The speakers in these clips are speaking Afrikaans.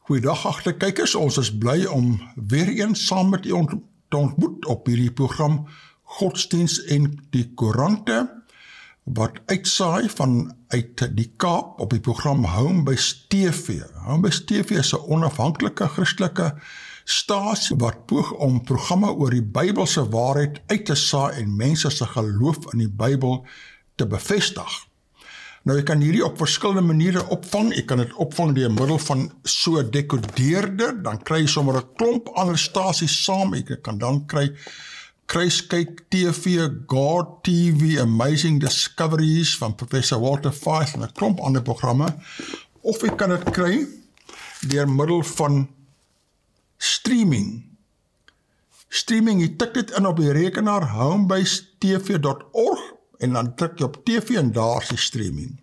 Goeiedag agter kykers, ons is bly om weer eens saam met u te ontmoet op hierdie program Godsdiens en die Koerante, wat uitsaai vanuit die Kaap op die program Homebase TV. Homebase TV is 'n onafhanklike Christelike stasie wat poog om programme oor die Bybelse waarheid uit te saai en mense se geloof in die Bybel te bevestig. Nou, jy kan hierdie op verskillende maniere opvang. Jy kan dit opvang deur middel van so 'n dekodeerder, dan kry jy sommer 'n klomp ander stasies saam. Jy kan dan kry Kruiskyk TV, God TV, Amazing Discoveries van Professor Walter Fife en 'n klomp ander programme. Of jy kan dit kry deur middel van streaming. Streaming, jy tik dit in op die rekenaar homebasetv.org en dan druk jy op TV en daar is die streaming.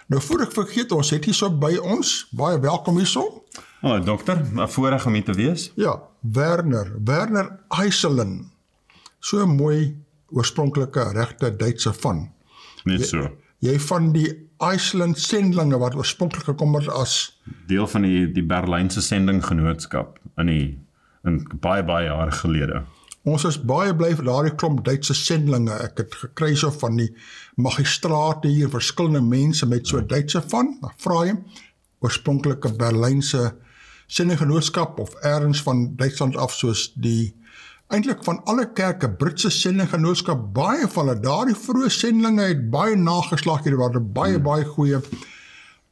Nou, voor ek vergeet, ons het hier so by ons, baie welkom hierso. Hallo dokter, 'n voorreg om hier te wees. Ja, Werner IJsselen. So 'n mooi oorspronklike regte Duitse van. Net so. Jy van die IJsselen sendlinge wat oorspronklik gekom het as deel van die Berlynse sendinggenootskap in baie jare gelede. Ons is baie bly vir daardie klomp Duitse sendlinge. Ek het gekry so van die magistrate hier, verskillende mense met so Duitse van. Dan vra jy oorspronklike Berlynse sendinggenootskap of ergens van Duitsland af, soos die eintlik van alle kerke, Britse sendinggenootskap, baie van hulle, daardie vroeë sendlinge het baie nageslag hier, waar baie goeie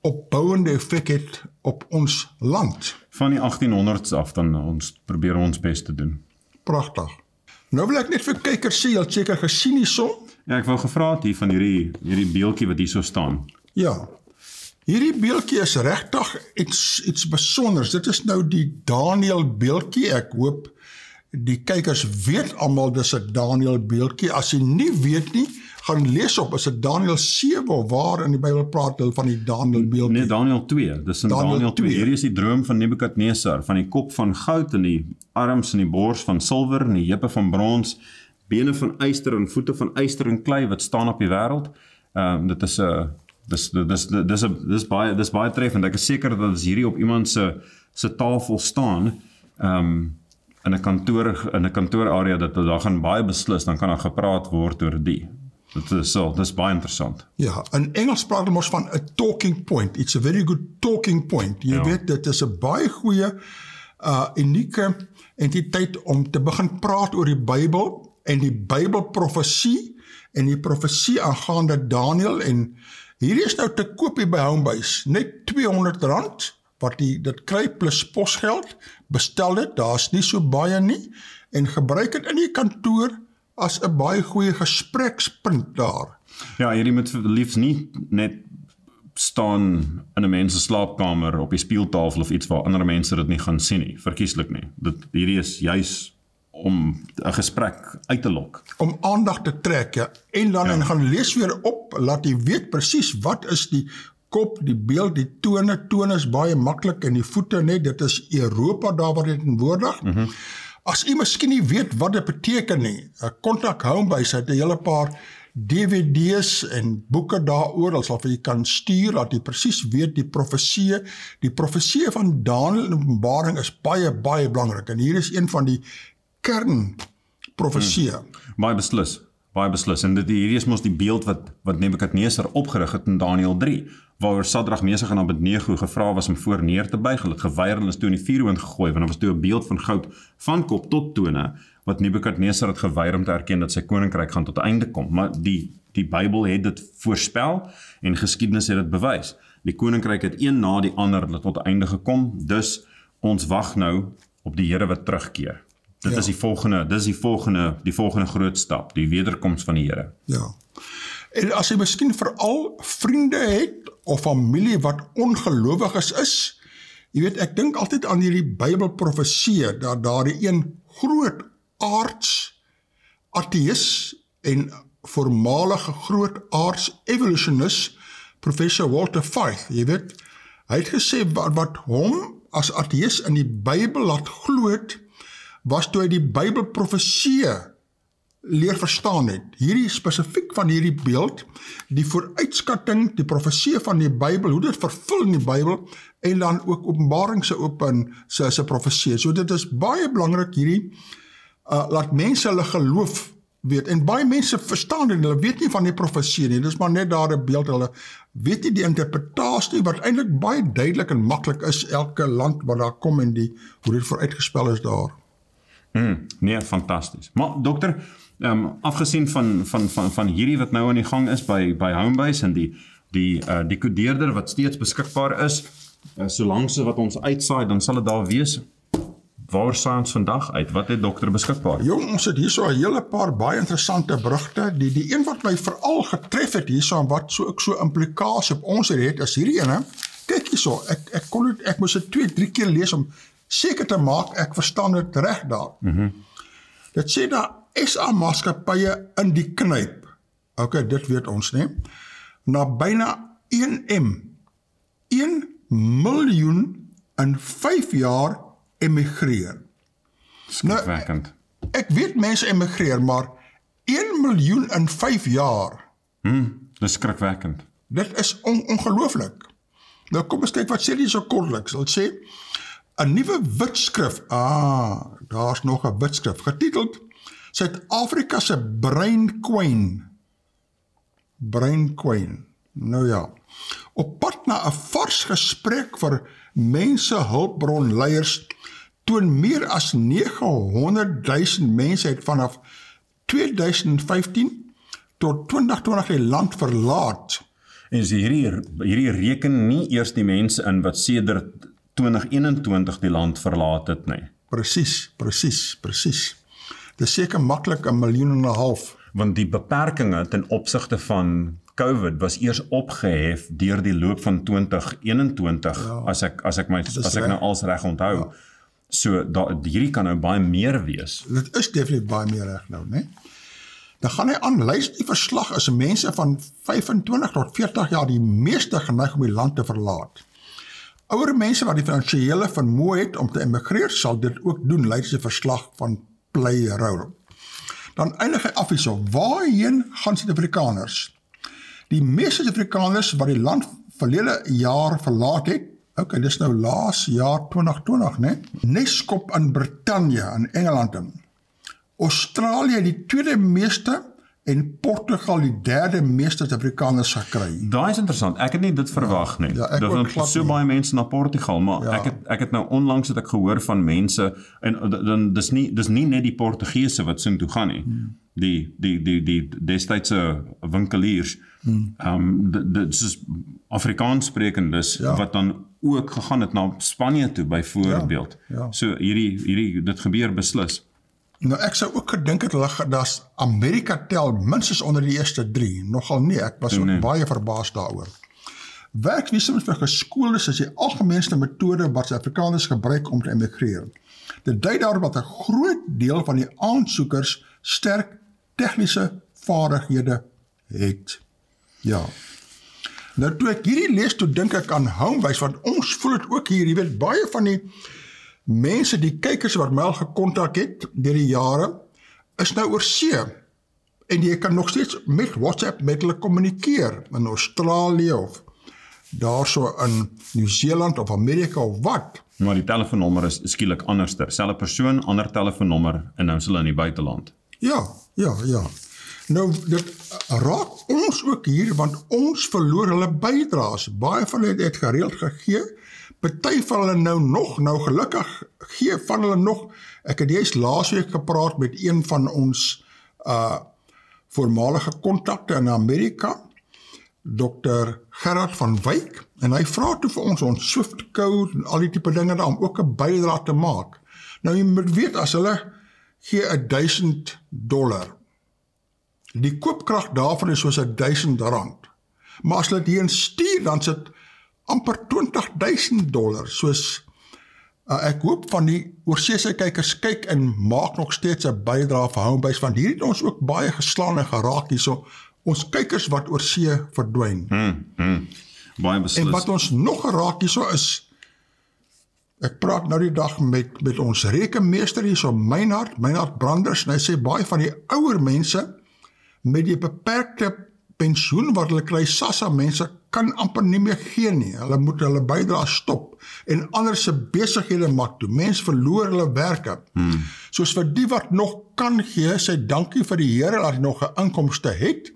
opbouende effek het op ons land. Van die 1800s af, dan ons probeer ons bes te doen. Pragtig. Nou wil ek net vir kykers sê, jy het seker gesien hierso. Ja, ek wou gevra het hier van hierdie beeldjie wat hier so staan. Ja, hierdie beeldjie is regtig iets besonders. Dit is nou die Daniel beeldjie. Ek hoop die kykers weet almal dis 'n Daniel beeldjie. As jy nie weet nie, gaan lees op, is dit Daniel 7 of waar in die Bybel praat hulle van die Daniel beeldjie? Nee, Daniel 2. Dis in Daniel 2. Hierdie is die droom van Nebukadnesar, van die kop van goud en die arms en die bors van silwer en die heupe van brons, bene van yster en voete van yster en klei wat staan op die wêreld. Dit is dis baie treffend. Ek is seker dat as hierdie op iemand se tafel staan, in 'n kantoorarea, dat daar gaan baie beslis, dan kan daar gepraat word oor die. Dit is baie interessant. Ja, in Engels praat hulle mos van 'n talking point. It's a very good talking point. Jy weet, dit is 'n baie goeie, unieke entiteit om te begin praat oor die Bybel en die Bybelprofesie en die profesie aangaande Daniel. En hierdie is nou te koop hier by Homebase, net R200 wat dit kry plus posgeld. Bestel dit, daar's nie so baie nie, en gebruik dit in die kantoor as 'n baie goeie gesprekspunt daar. Ja, hierdie moet liefs nie net staan in 'n mens se slaapkamer op die speeltafel of iets waar ander mense dit nie gaan sien nie, verkieslik nie. Hierdie is juis om 'n gesprek uit te lok. Om aandag te trek, ja. En dan en gaan lees weer op, laat jy weet presies wat is die kop, die beeld, die tone is baie maklik, en die voete net, dit is Europa daar wat dit teenwoordig. As u miskien nie weet wat dit beteken nie, kontak Homebase, het 'n hele paar DVD's en boeke daaroor, as of jy kan stuur, laat jy presies weet die profesie van Daniel in Openbaring is baie belangrik, en hier is een van die kernprofesie. Baie beslis, en hierdie is mos die beeld wat Nebukadnesar opgerig het in Daniel 3, waar Sadrag, Mesach en Abednego gevra was om voor neer te buig. Hulle het geweier en is toe in die vuurhoond gegooi, want daar was toe 'n beeld van goud van kop tot tone, wat Nebukadnesar het geweier om te erken dat sy koninkryk gaan tot einde kom. Maar die Bybel het dit voorspel en geskiedenis het dit bewys. Die koninkryk het een na die ander tot einde gekom, dus ons wag nou op die Here wat terugkeer. Dit is die volgende groot stap, die wederkoms van die Here. Ja. En as jy miskien veral vriende het of familie wat ongelowiges is, jy weet, ek dink altyd aan hierdie Bybelprofesie, dat daar die een groot aards ateïs en voormalige groot aards evolutionist, Professor Walter Ficker, jy weet, hy het gesê wat hom as ateïs in die Bybel laat glo het, was toe hy die Bybelprofesie leer verstaan het. Hierdie spesifiek van hierdie beeld, die vooruitskatting, die profesie van die Bybel, hoe dit vervul in die Bybel, en dan ook Openbaring se profesie. So dit is baie belangrik hierdie, laat mense hulle geloof weet, en baie mense verstaan dit, hulle weet nie van die profesie nie, dit is maar net daar 'n beeld, hulle weet nie die interpretasie, wat eintlik baie duidelik en maklik is, elke land wat daar kom en hoe dit vooruitgespel is daar. Nee, fantasties. Maar dokter, afgesien van hierdie wat nou aan die gang is by Homebase en die kodeerder wat steeds beskikbaar is, solank se wat ons uitsaai, dan sal dit daar wees. Waar saai ons vandag uit? Wat het dokter beskikbaar? Jong, ons het hier so 'n hele paar baie interessante berigte. Die een wat my veral getref het hier so, en wat ook so implikasie op ons het, is hierdie ene. Kyk hier so, ek moes dit 2-3 keer lees om seker te maak, ek verstaan dit reg daar. Dit sê daar SA maatskappye in die knyp. Okay, dit weet ons nie. Na byna 1 miljoen in 5 jaar emigreer. Skrikwekkend. Nou, ek weet mense emigreer, maar 1 miljoen in 5 jaar. Dis skrikwekkend. Dit is ongelooflik. Nou kom ons kyk wat sê die so kortliks. Dit sê 'n nuwe witskrif. Daar's nog 'n witskrif getiteld Suid-Afrika se breinkwyn. Nou ja. Op pad na 'n vars gesprek vir mensehulpbronleiers toon meer as 900.000 mense het vanaf 2015 tot 2020 die land verlaat. En so hierdie reken nie eers die mense in wat sedert 2021 die land verlaat het nie. Presies. Dis seker maklik 1,5 miljoen. Want die beperkings ten opsigte van COVID was eers opgehef deur die loop van 2021, as ek nou als reg onthou. Ja. So hierdie kan nou baie meer wees. Dit is definitief baie meer reg nou, né? Dan gaan hy aan, luister die verslag is mense van 25 tot 40 jaar die meeste geneig om die land te verlaat. Ouer mense wat die finansiële vermoë het om te emigreer, sal dit ook doen, luister die verslag van Bril. Dan eindig hy af hierso, waarheen gaan Suid-Afrikaners? Die meeste Suid-Afrikaners wat die land verlede jaar verlaat het, okay, dis nou laas jaar 2020, né? Neskop in Brittanje, in Engeland. Australië die tweede meeste en Portugal die derde meeste Suid-Afrikaners gekry. Daai is interessant. Ek het nie dit verwag nie. Ek daar was so baie mense na Portugal, maar ek het nou onlangs het ek gehoor van mense en dis nie net die Portugese wat soontoe gaan nie. Die destydse winkeliers, dit is Afrikaans sprekendes wat dan ook gegaan het na Spanje toe byvoorbeeld. So dit gebeur beslis. Nou ek sou ook gedink het dat Amerika tel minstens onder die eerste 3, nogal nie, ek was ook baie verbaas daaroor. Werkvisum vir geskooldes is die algemeenste metode wat Suid-Afrikaners gebruik om te emigreer. Dit dui daarop dat 'n groot deel van die aansoekers sterk tegniese vaardighede het. Ja. Nou toe ek hierdie lees, toe dink ek aan Homebase, want ons voel het ook hier, jy weet, baie van die mense, die kykers wat my al gekontak het, deur die jare, is nou oor see, en jy kan nog steeds met WhatsApp met hulle kommunikeer, in Australië, of daar so in Nieu-Seeland, of Amerika, of wat. Maar die telefoonnommer is skielik anderster, selfe persoon, ander telefoonnommer, en nou is hulle in die buiteland. Ja. Nou, dit raak ons ook hier, want ons verloor hulle bydraes, baie van hulle het gereeld gegee, party van hulle nou gelukkig gee van hulle nog, ek het juist laasweek gepraat met een van ons voormalige kontakte in Amerika, Dr. Gerard van Wyk, en hy vra toe vir ons Swift code en al die tipe dinge daar, om ook 'n bydrae te maak. Nou jy moet weet, as hulle gee $1,000, die koopkrag daarvan is soos R1,000, maar as hulle dit hierin stuur, dan sit amper $20,000, soos ek hoop van die oorseese kykers kyk en maak nog steeds 'n bydrae vir Homebase, want hier het ons ook baie geslaan en geraak hierso, ons kykers wat oorsee verdwyn. Baie beslis. En wat ons nog geraak hierso is, Ek praat nou die dag met ons rekenmeester hier so Bernhard Branders, en hy sê baie van die ouer mense met die beperkte pensioen wat hulle kry, SASSA mense kan amper nie meer gee nie. Hulle moet hulle bydrae stop en ander se besighede maak toe. Mense verloor hulle werke. Soos vir die wat nog kan gee, sê dankie vir die Here dat hy nog 'n inkomste het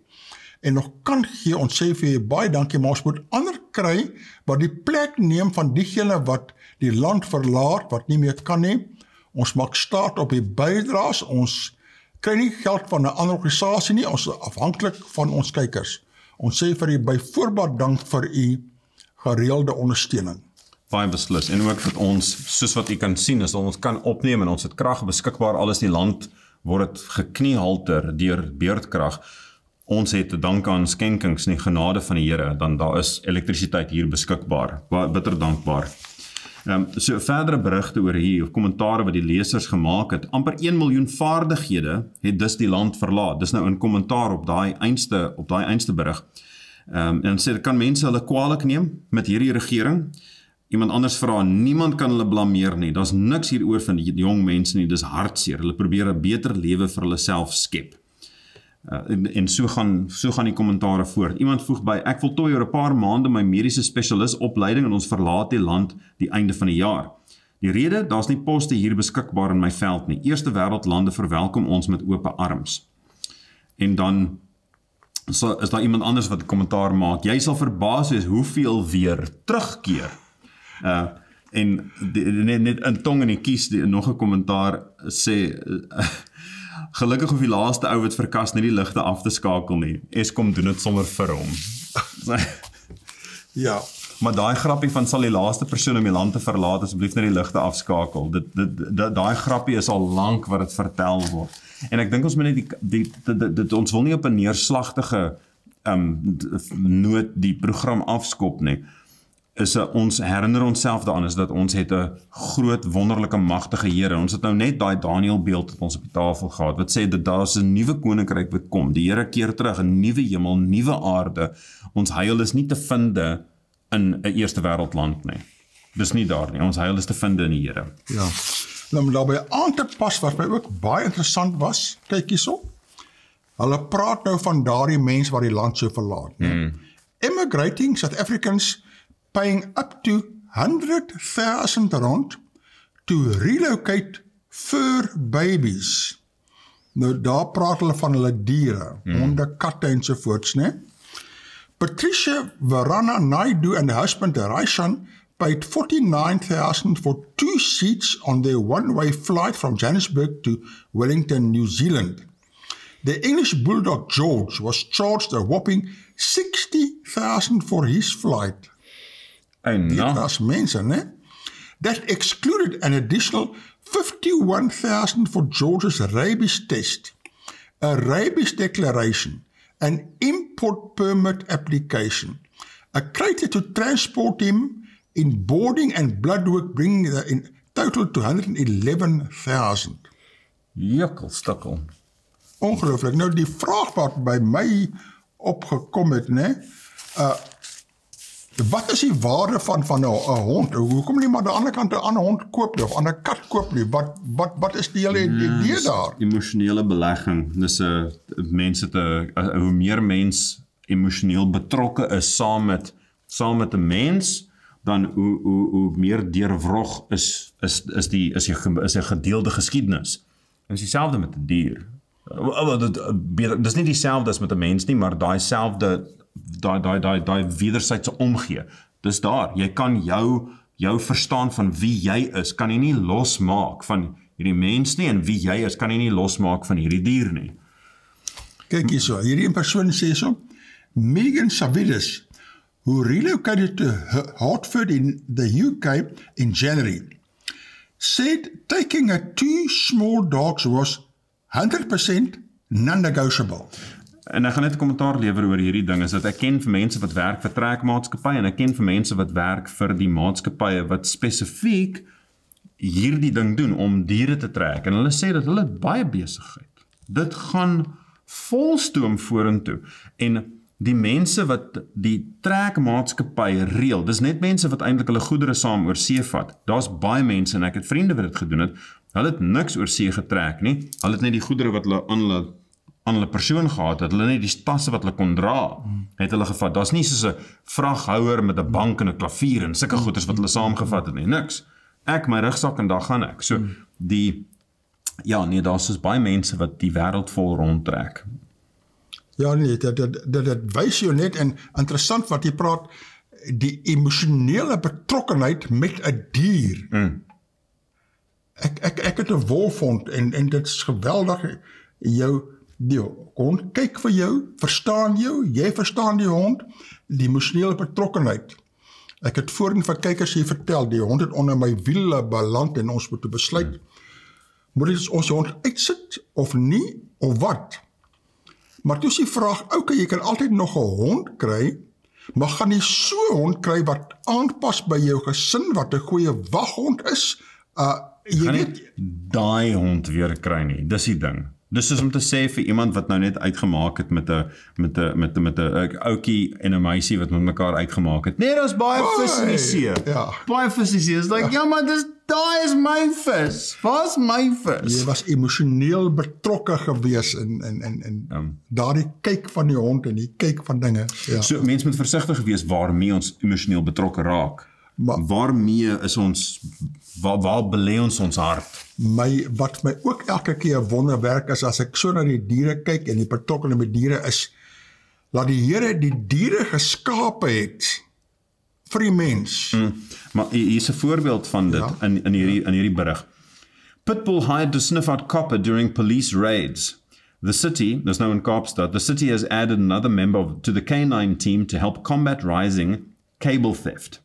en nog kan gee. Ons sê vir jy baie dankie, maar ons moet ander kry wat die plek neem van diegene wat die land verlaat, wat nie meer kan nie. Ons maak staat op die bydraes, ons kry nie geld van 'n ander organisasie nie, ons is afhanklik van ons kykers. Ons sê vir u byvoorbeeld dank vir u gereelde ondersteuning. Baie beslis, en ook vir ons, soos wat u kan sien, is dat ons kan opneem en ons het krag beskikbaar, alles die land word het gekniehalter deur beurtkrag. Ons het te dank aan skenkings en die genade van die Here, dan daar is elektrisiteit hier beskikbaar, bitter dankbaar. So verdere berigte oor hier, of kommentare wat die lesers gemaak het, amper 1 miljoen vaardighede het dus die land verlaat. Dis nou in kommentaar op daai einste berig. En sê, kan mense hulle kwaadlik neem met hierdie regering? Iemand anders vra, niemand kan hulle blameer nie, daar's niks hieroor van die jong mense nie, dis hartseer, hulle probeer 'n beter lewe vir hulle self skep. En so gaan die kommentare voort. Iemand voeg by, ek voltooi oor 'n paar maande my mediese spesialis opleiding en ons verlaat die land die einde van die jaar. Die rede, daar's nie poste hier beskikbaar in my veld nie. Eerste wêreldlande verwelkom ons met oop arms. En dan is daar iemand anders wat 'n kommentaar maak. Jy sal verbaas wees hoeveel weer terugkeer. En net in tong en die kies, nog 'n kommentaar sê, gelukkig hoef die laaste ou wat verkas nie die ligte af te skakel nie. Eskom doen dit sommer vir hom. Ja. Maar daai grappie van sal die laaste persoon om die land te verlaat asseblief net die ligte afskakel. Daai grappie is al lank wat dit vertel word. En ek dink ons moet net ons wil nie op 'n neerslagtige noot die program afskop nie. Ons herinner onsself daaraan is dat ons het 'n groot wonderlike magtige Here. Ons het nou net daai Daniël beeld op ons op die tafel gehad wat sê dat daar 'n nuwe koninkryk wat kom. Die Here keer terug, 'n nuwe hemel, nuwe aarde. Ons heil is nie te vinde in 'n eerste wêreldland nie. Dis nie daar nie. Ons heil is te vinde in die Here. Ja. Nou om daarbey aan te pas wat my ook baie interessant was, kyk hierso. Hulle praat nou van daardie mense wat die land sou verlaat, nee. Immigrating South Africans paying up to R100,000 to relocate fur babies. Nou daar praat hulle van hulle diere, honde, katte ensovoorts, né? Patricia Varana Naidu and her husband Raishan paid $49,000 for 2 seats on their one-way flight from Johannesburg to Wellington, New Zealand. The English bulldog George was charged a whopping $60,000 for his flight. Dit was mense, né? That excluded an additional $51,000 for George's rabies test, a rabies declaration, an import permit application, a crate to transport him in boarding and blood work, bringing the in total to $111,000. Jukkel. Ongelooflik. Nou die vraag wat by my opgekom het, né? Wat is die waarde van 'n hond? Hoekom nie maar aan die ander kant 'n ander hond koop nie, of 'n ander kat koop nie? Wat is die hele idee daar? Emosionele belegging. Dis hoe meer mens emosioneel betrokke is saam met 'n mens, dan hoe meer deurwrog is 'n gedeelde geskiedenis. En dis dieselfde met 'n dier. Dis nie dieselfde as met 'n mens nie, maar daai wederwysige omgee. Dis daar, jy kan jou verstaan van wie jy is, kan jy nie losmaak van hierdie mens nie, en wie jy is, kan jy nie losmaak van hierdie dier nie. Kyk hierso, hierdie persoon sê so, Megan Savidis, who relocated to Hartford in the UK in January, said taking her 2 small dogs was 100% non-negotiable. En ek gaan net 'n kommentaar lewer oor hierdie ding, is dat ek ken vir mense wat werk vir trekmaatskappye, en ek ken vir mense wat werk vir die maatskappye wat spesifiek hierdie ding doen om diere te trek, en hulle sê dat hulle baie besigheid. Dit gaan volstoom vorentoe, en die mense wat die trekmaatskappy reël, dis net mense wat eintlik hulle goedere saam oor see vat. Daar's baie mense, en ek het vriende wat dit gedoen het, hulle het niks oor see getrek nie, hulle het net die goedere wat hulle aan hulle persoon gehad het, hulle net die tasse wat hulle kon dra, het hulle gevat. Daar's nie soos 'n vraghouer met 'n bank en 'n klavier en sulke goeders wat hulle saamgevat het nie, niks. Ek, my rugsak en daar gaan ek. So, daar's soos baie mense wat die wêreld vol rondtrek. Ja nee, dit wys jou net, en interessant wat jy praat, die emosionele betrokkenheid met 'n dier. Ek het 'n wolfhond, en dit is geweldig, die hond kyk vir jou, verstaan jou, jy verstaan die hond, die emosionele betrokkenheid. Ek het voorheen vir kykers hier vertel, die hond het onder my wiele beland en ons moet besluit, moet ons die hond uitsit of nie, of wat? Maar toe is die vraag, okay, jy kan altyd nog 'n hond kry, maar gaan jy so 'n hond kry wat aanpas by jou gesin, wat 'n goeie waghond is? Jy gaan weet, nie daai hond weer kry nie, dis die ding. Dis soos om te sê vir iemand wat nou net uitgemaak het met 'n ouetjie en 'n meisie wat met mekaar uitgemaak het. Nee, daar's baie vis in die see. Ja. Baie vis in die see. Is like, ja, maar daai is my vis. Waar's my vis? Jy was emosioneel betrokke gewees en daardie kyk van die hond en die kyk van dinge. Ja. So mense moet versigtig wees waarmee ons emosioneel betrokke raak. Maar waarmee is ons, waar belê ons hart? Wat my ook elke keer 'n wonderwerk is, as ek so na die diere kyk en die betrokkenheid met diere is, laat die Here die diere geskape het vir die mens. Maar hier is 'n voorbeeld van dit in hierdie berig. Pitbull hired to sniff out copper during police raids. The city, there's no in Kaapstad, the city has added another member to the K9 team to help combat rising cable theft.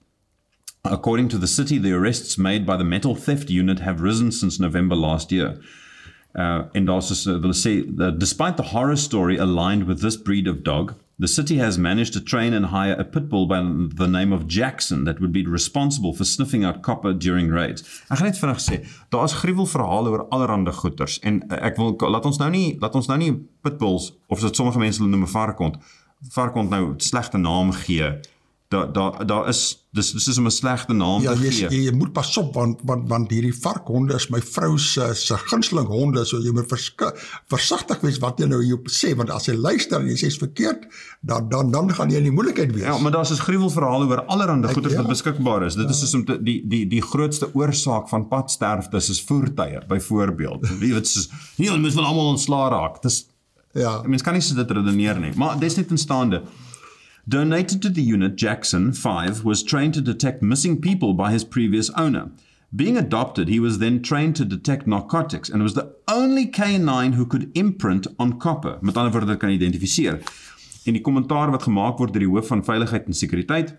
According to the city, the arrests made by the metal theft unit have risen since November last year. And also, they'll say that despite the horror story aligned with this breed of dog, the city has managed to train and hire a pit bull by the name of Jackson that would be responsible for sniffing out copper during raids. Ek gaan net vinnig sê, daar is gruwelverhale oor allerhande goeters, en ek wil, laat ons nou nie pitbulls, of soos sommige mense hulle noem 'n varkond nou slegte naam gee. Daar is, dis is om 'n slegte naam te gee. Jy moet pas op, want hierdie varkhonde is my vrou se gunsteling honde, so jy moet versigtig wees wat jy nou hier sê, want as jy luister en jy sê is verkeerd, dan gaan jy in die moeilikheid wees. Ja, maar daar is gruwelverhale oor allerhande goeders wat beskikbaar is. Dit is soos om die grootste oorsaak van padsterftes is voertuie, byvoorbeeld. Jy weet, soos, hulle moet wel almal ontslaa raak. Mens kan nie so dit redeneer nie, maar dis net in staande. Donated to the unit, Jackson, 5, was trained to detect missing people by his previous owner. Being adopted, he was then trained to detect narcotics and was the only K9 who could imprint on copper, met ander woorde kan identifiseer. En die kommentaar wat gemaak word deur die hoof van veiligheid en sekuriteit,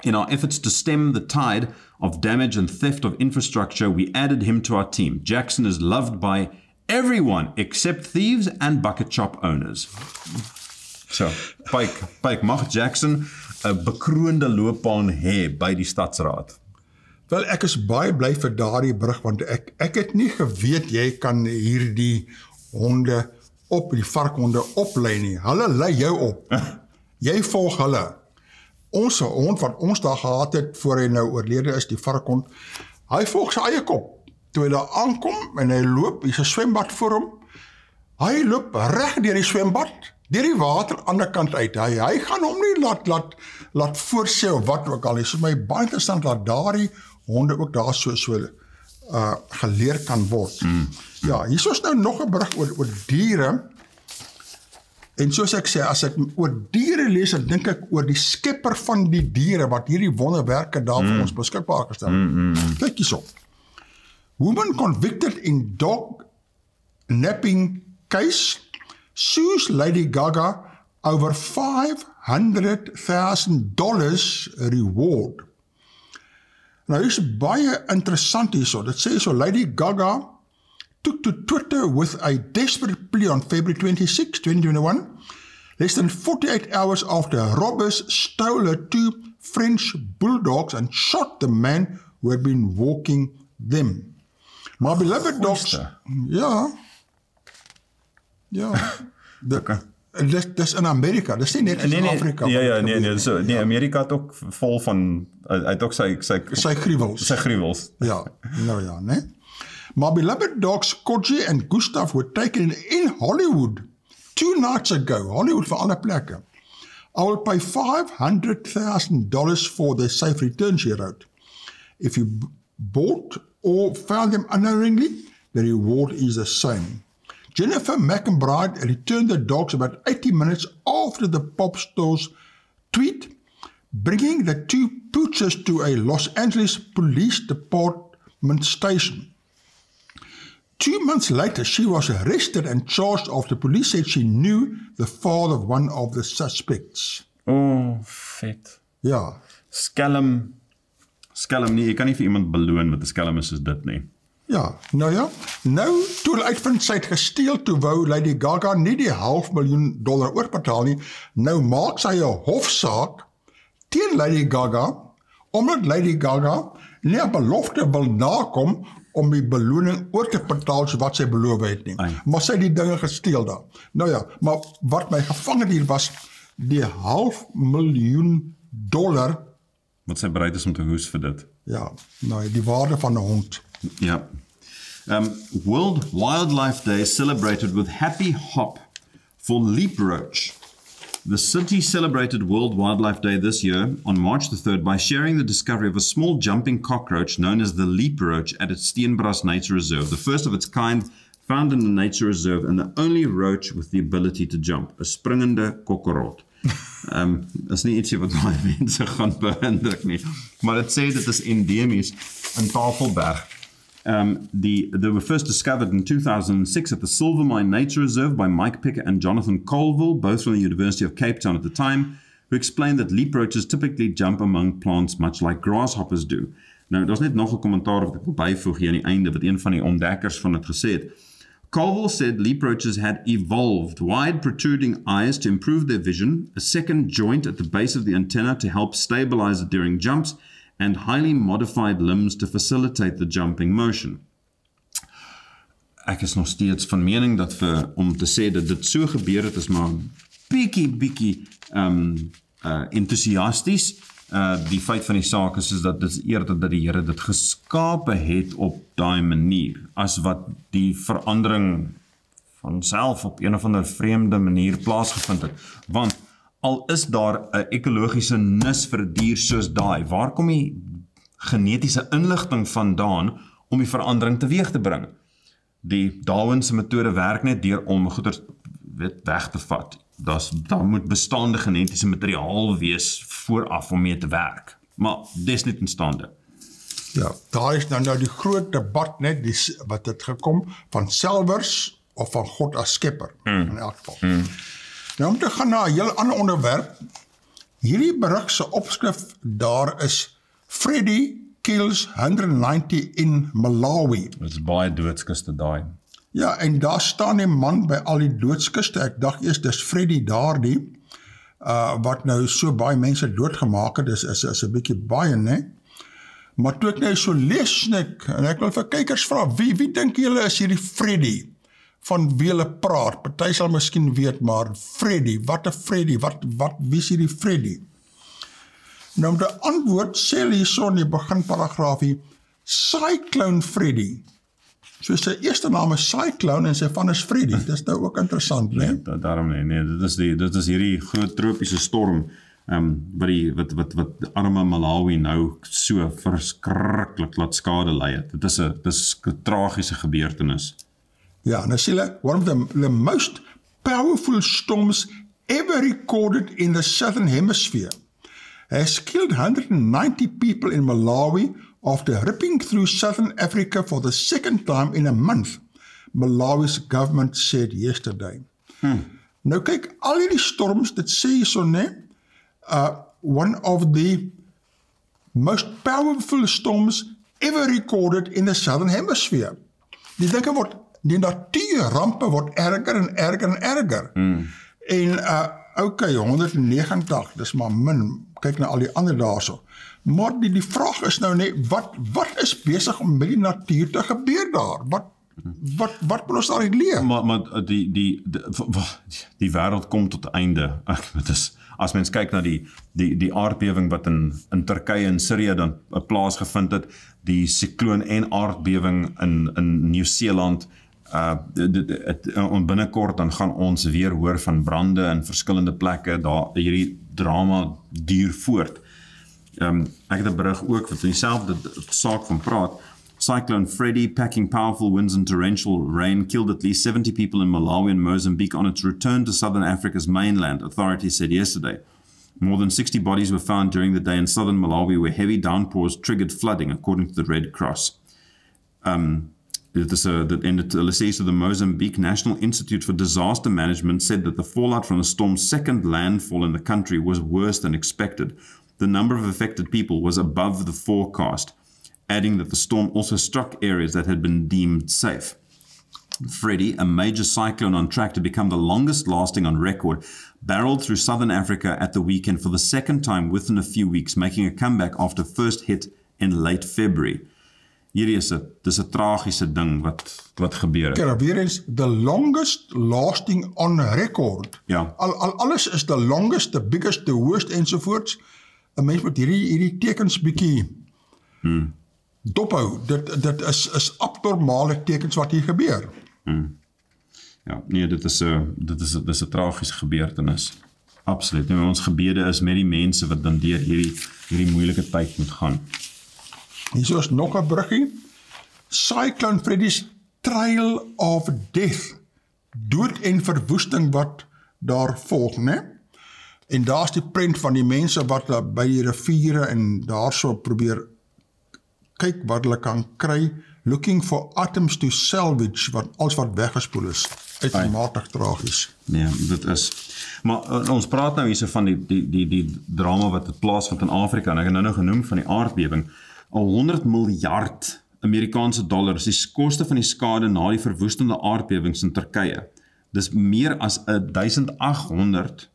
in our efforts to stem the tide of damage and theft of infrastructure, we added him to our team. Jackson is loved by everyone except thieves and bucket shop owners. So, Pyke, mag Jackson 'n bekroonde loopbaan hê by die stadsraad? Wel, ek is baie bly vir daardie brug, want ek het nie geweet jy kan hierdie honde die varkhonde oplei nie. Hulle lei jou op. Jy volg hulle. Ons hond wat ons daar gehad het, voor hy nou oorlede is, die varkhond, hy volg sy eie kop. Toe hy daar aankom en hy loop, hier is 'n swembad voor hom, hy loop reg deur die swembad, deur die water aan die kant uit. Hy gaan hom nie laat voorsê of wat ook al nie. So my baie interessant dat daardie honde ook daar so geleer kan word. Ja, hier is nou nog 'n berig oor diere. En soos ek sê, as ek oor diere lees, dan dink ek oor die skepper van die diere wat hierdie wonderwerke daar vir ons beskikbaar gestel. Kyk hierso. Woman convicted in dog napping case sues Lady Gaga over $500,000 reward. Nou is baie interessant hierso. Dit sê so, Lady Gaga took to Twitter with a desperate plea on February 26, 2021, less than 48 hours after robbers stole her 2 French bulldogs and shot the man who had been walking them. My beloved dogs, ja, Dis in Amerika, dis nie net in Afrika. Nee, Amerika het ook vol van, hy het ook sy gruwels. Ja, nou ja, né? My beloved dogs Koji and Gustav were taken in Hollywood 2 nights ago. Hollywood vir ander plekke. I will pay $500,000 for their safe return, she wrote. If you bought or found them unknowingly, the reward is the same. Jennifer McBride returned the dogs about 80 minutes after the pop store's tweet, bringing the 2 pooches to a Los Angeles Police Department station. 2 months later, she was arrested and charged after police said she knew the father of one of the suspects. Oh, vet. Ja. Skelm nie, jy kan nie vir iemand beloon met 'n skelm is soos dit nie. Ja, nou ja. Nou, toe hulle uitvind sy het gesteel, toe wou Lady Gaga nie die $500,000 oorbetaal nie. Nou maak sy 'n hofsaak teen Lady Gaga, omdat Lady Gaga nie 'n belofte wil nakom om die beloning oor te betaal so wat sy beloof het nie. Maar sy het die dinge gesteel daar. Nou ja, maar wat my gevang het hier was die $500,000 wat sy bereid is om te hoes vir dit. Ja, nou die waarde van 'n hond. Ja. World Wildlife Day celebrated with happy hop for leap roach. The city celebrated World Wildlife Day this year on March the 3rd by sharing the discovery of a small jumping cockroach known as the leap roach at its Steenbras Nature Reserve, the first of its kind found in the nature reserve and the only roach with the ability to jump, 'n springende kokkerot. Is nie ietsie wat baie mense gaan beïndruk nie, maar dit sê dit is endemies in Tafelberg. They were first discovered in 2006 at the Silvermine Nature Reserve by Mike Picker and Jonathan Colville, both from the University of Cape Town at the time, who explained that leap roaches typically jump among plants much like grasshoppers do. Nou, daar's net nog 'n kommentaar wat ek wil byvoeg hier aan die einde, wat een van die ontdekkers van dit gesê het. Colville said leap roaches had evolved wide protruding eyes to improve their vision, a second joint at the base of the antenna to help stabilize it during jumps, and highly modified limbs to facilitate the jumping motion. Ek is nog steeds van mening dat om te sê dat dit so gebeur het is maar bietjie enthousiasties. Die feit van die saak is dat dit is eerder dat die Here dit geskape het op daai manier, as wat die verandering van self op een of ander vreemde manier plaasgevind het. Want al is daar 'n ekologiese nis vir 'n dier soos daai, waar kom die genetiese inligting vandaan om die verandering teweeg te bring? Die Darwin se metode werk net deur om goeder weg te vat. Daar moet bestaande genetiese materiaal wees vooraf om mee te werk. Maar dis nie instaande. Ja, daar is nou die groot debat net wat het gekom van selwers of van God as skepper in elk geval. Nou om te gaan na 'n heel ander onderwerp. Hierdie berig se opskrif daar is Freddy kills 190 in Malawi. Dit is baie doodskuste daai. Ja, en daar staan 'n man by al die doodskuste. Ek dink eers dis Freddy daardie wat nou so baie mense doodgemaak het. Dis is 'n bietjie baie, né? Maar toe ek nou so lees en ek wil vir kykers vra, wie dink julle is hierdie Freddy? Van wie hulle praat. Party sal miskien weet, maar Freddy, wat 'n Freddy? Wie is hierdie Freddy? Nou om te antwoord sê hulle hierso in die beginparagraafie Cyclone Freddy. So sy eerste naam is Cyclone en sy van is Freddy. Dis nou ook interessant, né? Nee, daarom nee, dit is hierdie groot tropiese storm wat arme Malawi nou so verskriklik laat skade ly het. Dit is 'n tragiese gebeurtenis. Ja, nou sê hulle, one of the most powerful storms ever recorded in the southern hemisphere has killed 190 people in Malawi after ripping through southern Africa for the second time in a month, Malawi's government said yesterday. Nou kyk, al hierdie storms, dit sê hierso, né? One of the most powerful storms ever recorded in the southern hemisphere. Die dinge die natuurrampe word erger en erger en erger. En okay, 190, dis maar min, kyk na al die ander daarso. Maar die vraag is nou net, wat is besig om met die natuur te gebeur daar? Wat moet ons daarin leer? Maar die wêreld kom tot einde. As mens kyk na die aardbewing wat in Turkye en Sirië dan plaasgevind het, die sikloon en aardbewing in Nieu-Seeland, binnekort dan gaan ons weer hoor van brande in verskillende plekke, hierdie drama duur voort. Ek het 'n berig ook wat in dieselfde saak van praat. Cyclone Freddy, packing powerful winds and torrential rain, killed at least 70 people in Malawi and Mozambique on its return to southern Africa's mainland, authorities said yesterday. More than 60 bodies were found during the day in southern Malawi where heavy downpours triggered flooding, according to the Red Cross. The Mozambique National Institute for Disaster Management said that the fallout from the storm's second landfall in the country was worse than expected. The number of affected people was above the forecast, adding that the storm also struck areas that had been deemed safe. Freddy, a major cyclone on track to become the longest lasting on record, barreled through southern Africa at the weekend for the second time within a few weeks, making a comeback after first hit in late February. Hierdie is 'n tragiese ding wat gebeur het. Kijk, weer eens, the longest lasting on record. Ja. Alles is the longest, the biggest, the worst ensovoorts. 'n Mens moet hierdie tekens bietjie dophou. Dit is abnormale tekens wat hier gebeur. Ja, nee, dit is 'n tragiese gebeurtenis. Absoluut. Nou, ons gebede is met die mense wat dan deur hierdie moeilike tyd moet gaan. Hier is nog 'n bruggie. Cyclone Freddy's trail of death. Dood en verwoesting wat daar volg, né? En daar's die prent van die mense wat by die riviere en daarso probeer kyk wat hulle kan kry, looking for items to salvage, alles wat weggespoel is. Uitermate tragies. Nee, dit is. Maar ons praat nou hierso van die drama wat plaasvind in Afrika, en ek het nou genoem van die aardbewing. Al 100 miljard Amerikaanse dollar is die koste van die skade na die verwoestende aardbewings in Turkye. Dis meer as 1800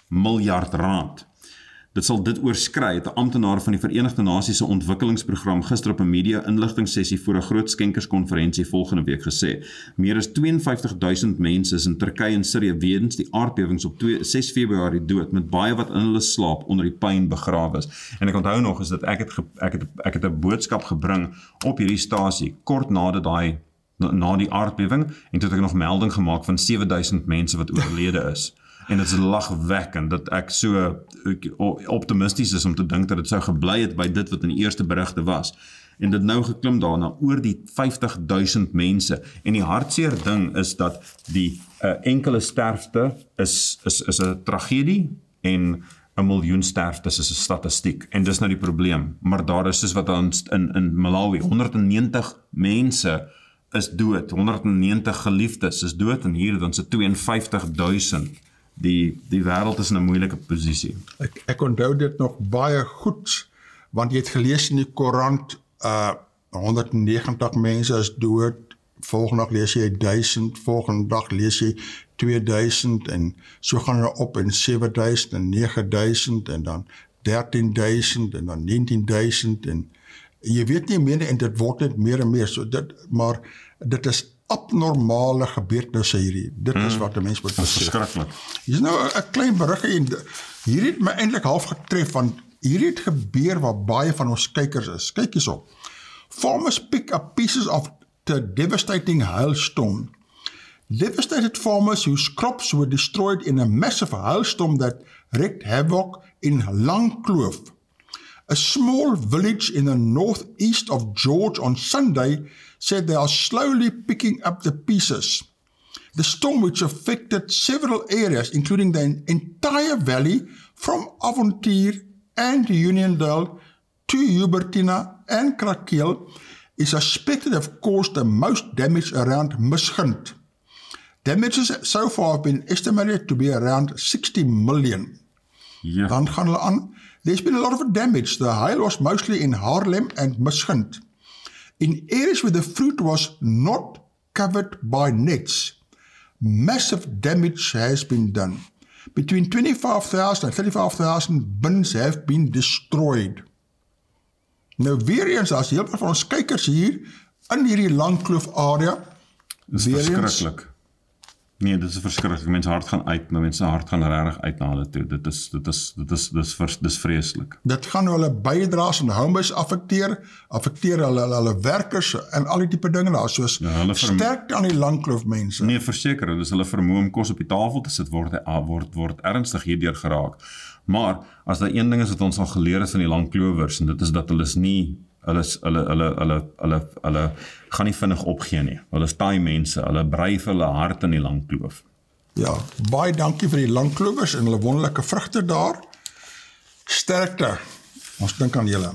miljard rand. Dit sal dit oorskry, het 'n amptenaar van die Verenigde Nasies se ontwikkelingsprogram gister op 'n media-inligtingssessie voor 'n groot skenkerskonferensie volgende week gesê. Meer as 52.000 mense is in Turkye en Sirië weens die aardbewings op 6 Februarie dood, met baie wat in hulle slaap onder die puin begrawe is. En ek onthou nog is dat ek het 'n boodskap gebring op hierdie stasie kort na die aardbewing, en toe het ek nog melding gemaak van 7.000 mense wat oorlede is. En dit is lagwekkend dat ek so optimisties is om te dink dat dit sou gebly het by dit wat in die eerste berigte was. En dit nou geklim daarna oor die 50.000 mense. En die hartseer ding is dat die enkele sterfte is 'n tragedie en 1 miljoen sterftes is 'n statistiek. En dis nou die probleem. Maar daar is soos wat ons in Malawi, 190 mense is dood, 190 geliefdes is dood, en hier dan se 52.000. Die wêreld is in 'n moeilike posisie. Ek onthou dit nog baie goed, want jy het gelees in die koerant, 190 mense is dood, volgende dag lees jy 1000, volgende dag lees jy 2000, en so gaan hulle op in 7000 en 9000, en dan 13.000, en dan 19.000, en jy weet nie meer, en dit word net meer en meer, maar dit is abnormale gebeurtenisse hierdie. Dit is wat 'n mens moet besef. Verskriklik. Hier is nou 'n klein beriggie, en hier het my eintlik half getref, want hier het gebeur waar baie van ons kykers is. Kyk hierso. Farmers pick up pieces of the devastating hailstorm. Devastated farmers whose crops were destroyed in a massive hailstorm that wreaked havoc in Langkloof, a small village in the northeast of George, on Sunday, said they are slowly picking up the pieces. The storm, which affected several areas, including the entire valley from Avontuur and Uniondale to Hubertina and Krakeel, is suspected to have caused the most damage around Misgunt. Damages so far have been estimated to be around 60 million. Ja. Dan gaan hulle aan. There's been a lot of damage. The hail was mostly in Haarlem and Misgunt, in areas where the fruit was not covered by nets. Massive damage has been done. Between 25,000 and 35,000 bins have been destroyed. Nou weer eens, as heel veel van ons kykers hier in hierdie Langkloof area, Dit is verskriklik. Nee, dit is verskriklik. Mense hart gaan uit, maar mense hart gaan regtig uit na hulle toe. Dit is vreeslik. Dit gaan hulle bydraes aan Homebase affekteer hulle werkers en al die tipe dinge daar, soos sterkte aan die langkloof mense. Nee, verseker, dis hulle vermoë om kos op die tafel te sit, word ernstig hierdeur geraak. Maar, as daar een ding is wat ons al geleer het van die langklowers, en dit is dat hulle gaan nie vinnig opgee nie. Hulle is taai mense, hulle brei vir hulle hart in die langkloof. Ja, baie dankie vir die langklowers en hulle wonderlike vrugte daar. Sterkte, ons dink aan julle.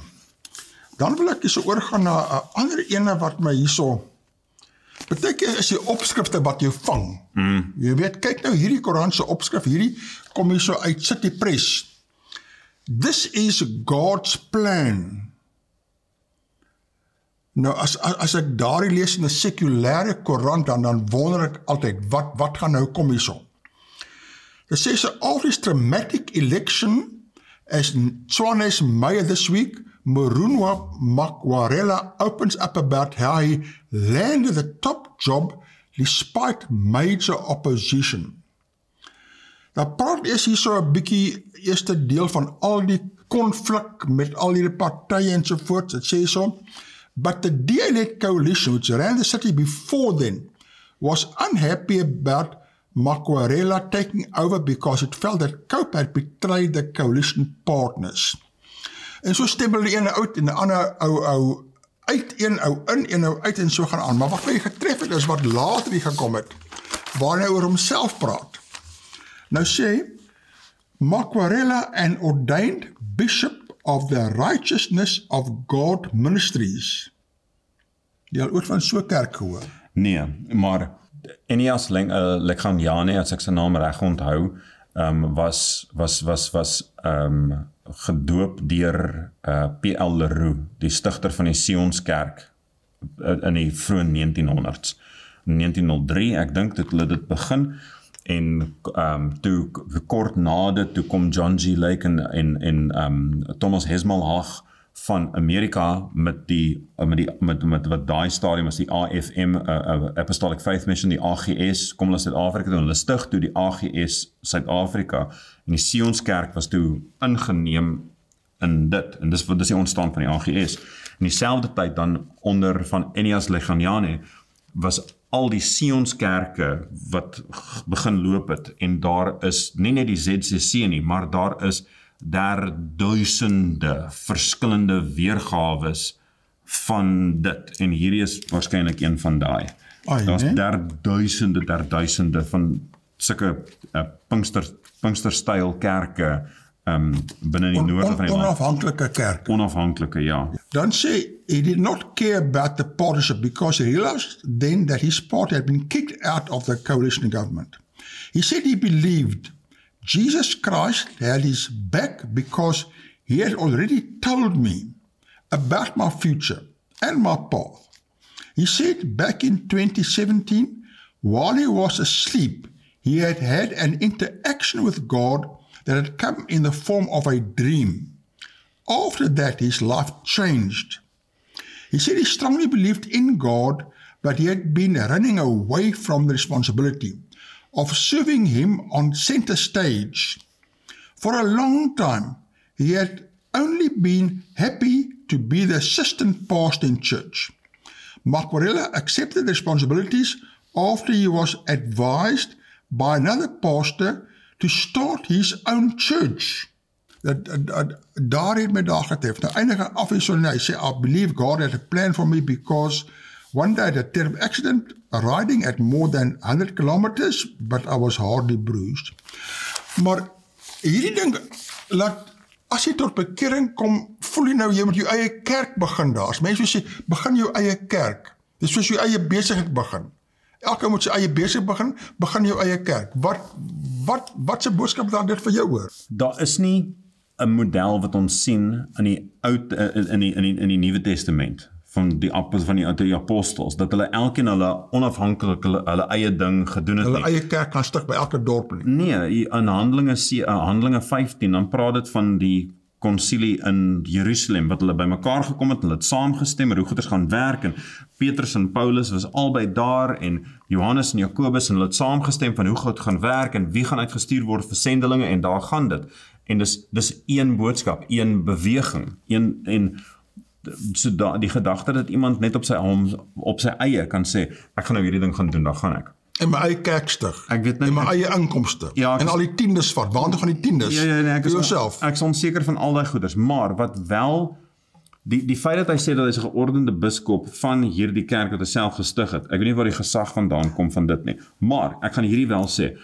Dan wil ek hierso oorgaan na 'n ander ene wat my hierso, beteken is die opskrifte wat jou vang. Jy weet, kyk nou hierdie Koran se opskrif, hierdie kom hierso uit City Press. This is God's plan. Nou, as ek daardie lees in 'n sekulêre koerant, dan wonder ek altyd, wat gaan nou kom hierso? Dit sê so, after this dramatic election, as Tswane's mayor this week, Morunwa Makwarela opens up about how he landed the top job despite major opposition. Nou praat is hier so 'n bietjie eerste deel van al die konflik met al die partye en so voort. Dit sê so, but the DA-led coalition, which ran the city before then, was unhappy about Makwarela taking over because it felt that Cope had betrayed the coalition partners. En so stem hulle een uit en 'n ander ou uit, een ou in, een ou uit en so gaan aan. Maar wat my getref het is wat later hier gekom het, waar hy oor homself praat. Nou sê, Makwarela, an ordained bishop of the Righteousness of God Ministries. Jy al ooit van so kerk gehoor? Nee, maar Enias Leganjane, as ek sy naam reg onthou, was gedoop deur P.L. Leroux, die stigter van die Sionskerk in die vroeë 1900s. 1903, ek dink dat hulle dit begin, en toe kort na dit, toe kom John G. Lake en Thomas Hesmelhag van Amerika met wat daai stadium is die AFM, Apostolic Faith Mission, die AGS, kom hulle Suid-Afrika toe, en hulle stig toe die AGS Suid-Afrika, en die Sionskerk was toe ingeneem in dit, en dis die ontstaan van die AGS. In dieselfde tyd dan onder van Enias Leganjane was al die Sionskerke wat begin loop het, en daar is nie net die ZCC nie, maar daar is duisende verskillende weergawes van dit, en hierdie is waarskynlik een van daai. Daar's duisende van sulke Pinksterstyl kerke binne die noorde van die land. Onafhanklike kerk. Onafhanklike, ja. Dan sê, he did not care about the partnership because he realized then that his party had been kicked out of the coalition government. He said he believed Jesus Christ had his back because he had already told me about my future and my path. He said back in 2017, while he was asleep, he had had an interaction with God that had come in the form of a dream. After that, his life changed. He said he strongly believed in God, but he had been running away from the responsibility of serving him on center stage. For a long time, he had only been happy to be the assistant pastor in church. Makwarela accepted the responsibilities after he was advised by another pastor to start his own church. Daar het my daar getref. Nou eindige af en so, hy sê, I believe God had a plan for me because one day I had a terrible accident riding at more than 100 kilometers, but I was hardly bruised. Maar hierdie ding, as jy tot bekering kom, voel jy nou, jy moet jou eie kerk begin daar. As mense sê, begin jou eie kerk. Dis soos jou eie besigheid begin. Elke moet sy eie besigheid begin jou eie kerk. Wat se boodskap daar dit vir jou hoor? Daar is nie 'n model wat ons sien in die Nuwe Testament van die apostels, dat hulle elkeen hulle onafhanklik hulle eie ding gedoen het. Hulle eie kerk gaan stig by elke dorp nie. Nee, in Handelinge 15, dan praat dit van die konsilie in Jerusalem, wat hulle bymekaar gekom het, hulle het saamgestem oor hoe goeders gaan werk, en Petrus en Paulus was albei daar, en Johannes en Jakobus, en hulle het saamgestem van hoe goed gaan werk, en wie gaan uitgestuur word vir sendelinge, en daar gaan dit. En dis een boodskap, een beweging, so die gedagte dat iemand net op sy eie kan sê, ek gaan nou hierdie ding gaan doen, dan gaan ek. En my eie kerk stig. Ek weet nie, en my eie inkomste. Ja, en al die tiendes vat. Waartoe gaan die tiendes? Ek is onseker van al die goeders, maar wat wel, die feit dat hy sê dat hy is 'n geordende biskop van hierdie kerk wat hy self gestig het, ek weet nie waar die gesag vandaan kom van dit nie, maar ek gaan hierdie wel sê,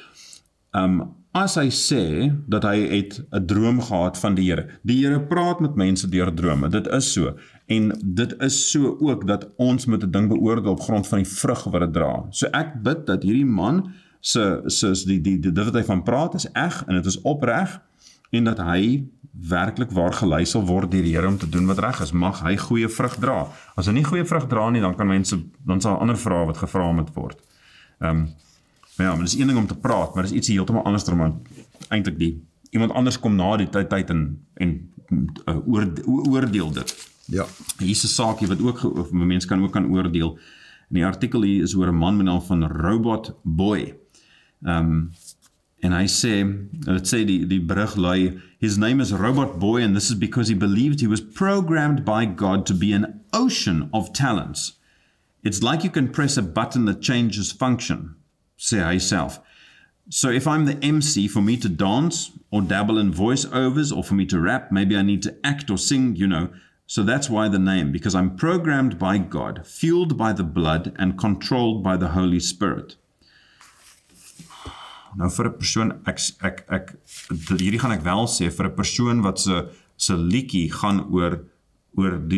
as hy sê dat hy het 'n droom gehad van die Here praat met mense deur drome, dit is so, en dit is so ook dat ons moet 'n ding beoordeel op grond van die vrug wat dit dra. So ek bid dat hierdie man dit wat hy van praat is eg en dit is opreg, en dat hy werklik waar gelei sal word deur die Here om te doen wat reg is. Mag hy goeie vrug dra. As hy nie goeie vrug dra nie, dan sal ander vrae wat gevra moet word. Maar dit is een ding om te praat, maar dit is ietsie heeltemal anders om eintlik iemand anders kom na die tyd en oordeel dit. Ja. Hier is 'n saakie wat ook mense kan oordeel. En die artikel hier is oor 'n man met die naam van Robot Boy. En hy sê, dit sê die berig lui, his name is Robot Boy and this is because he believed he was programmed by God to be an ocean of talents. It's like you can press a button that changes function, sê hy self. So if I'm the MC, for me to dance or dabble in voiceovers or for me to rap, maybe I need to act or sing, so that's why the name, because I'm programmed by God, fueled by the blood and controlled by the Holy Spirit. Nou vir 'n persoon, hierdie gaan ek wel sê, vir 'n persoon wat sy liedjie gaan oor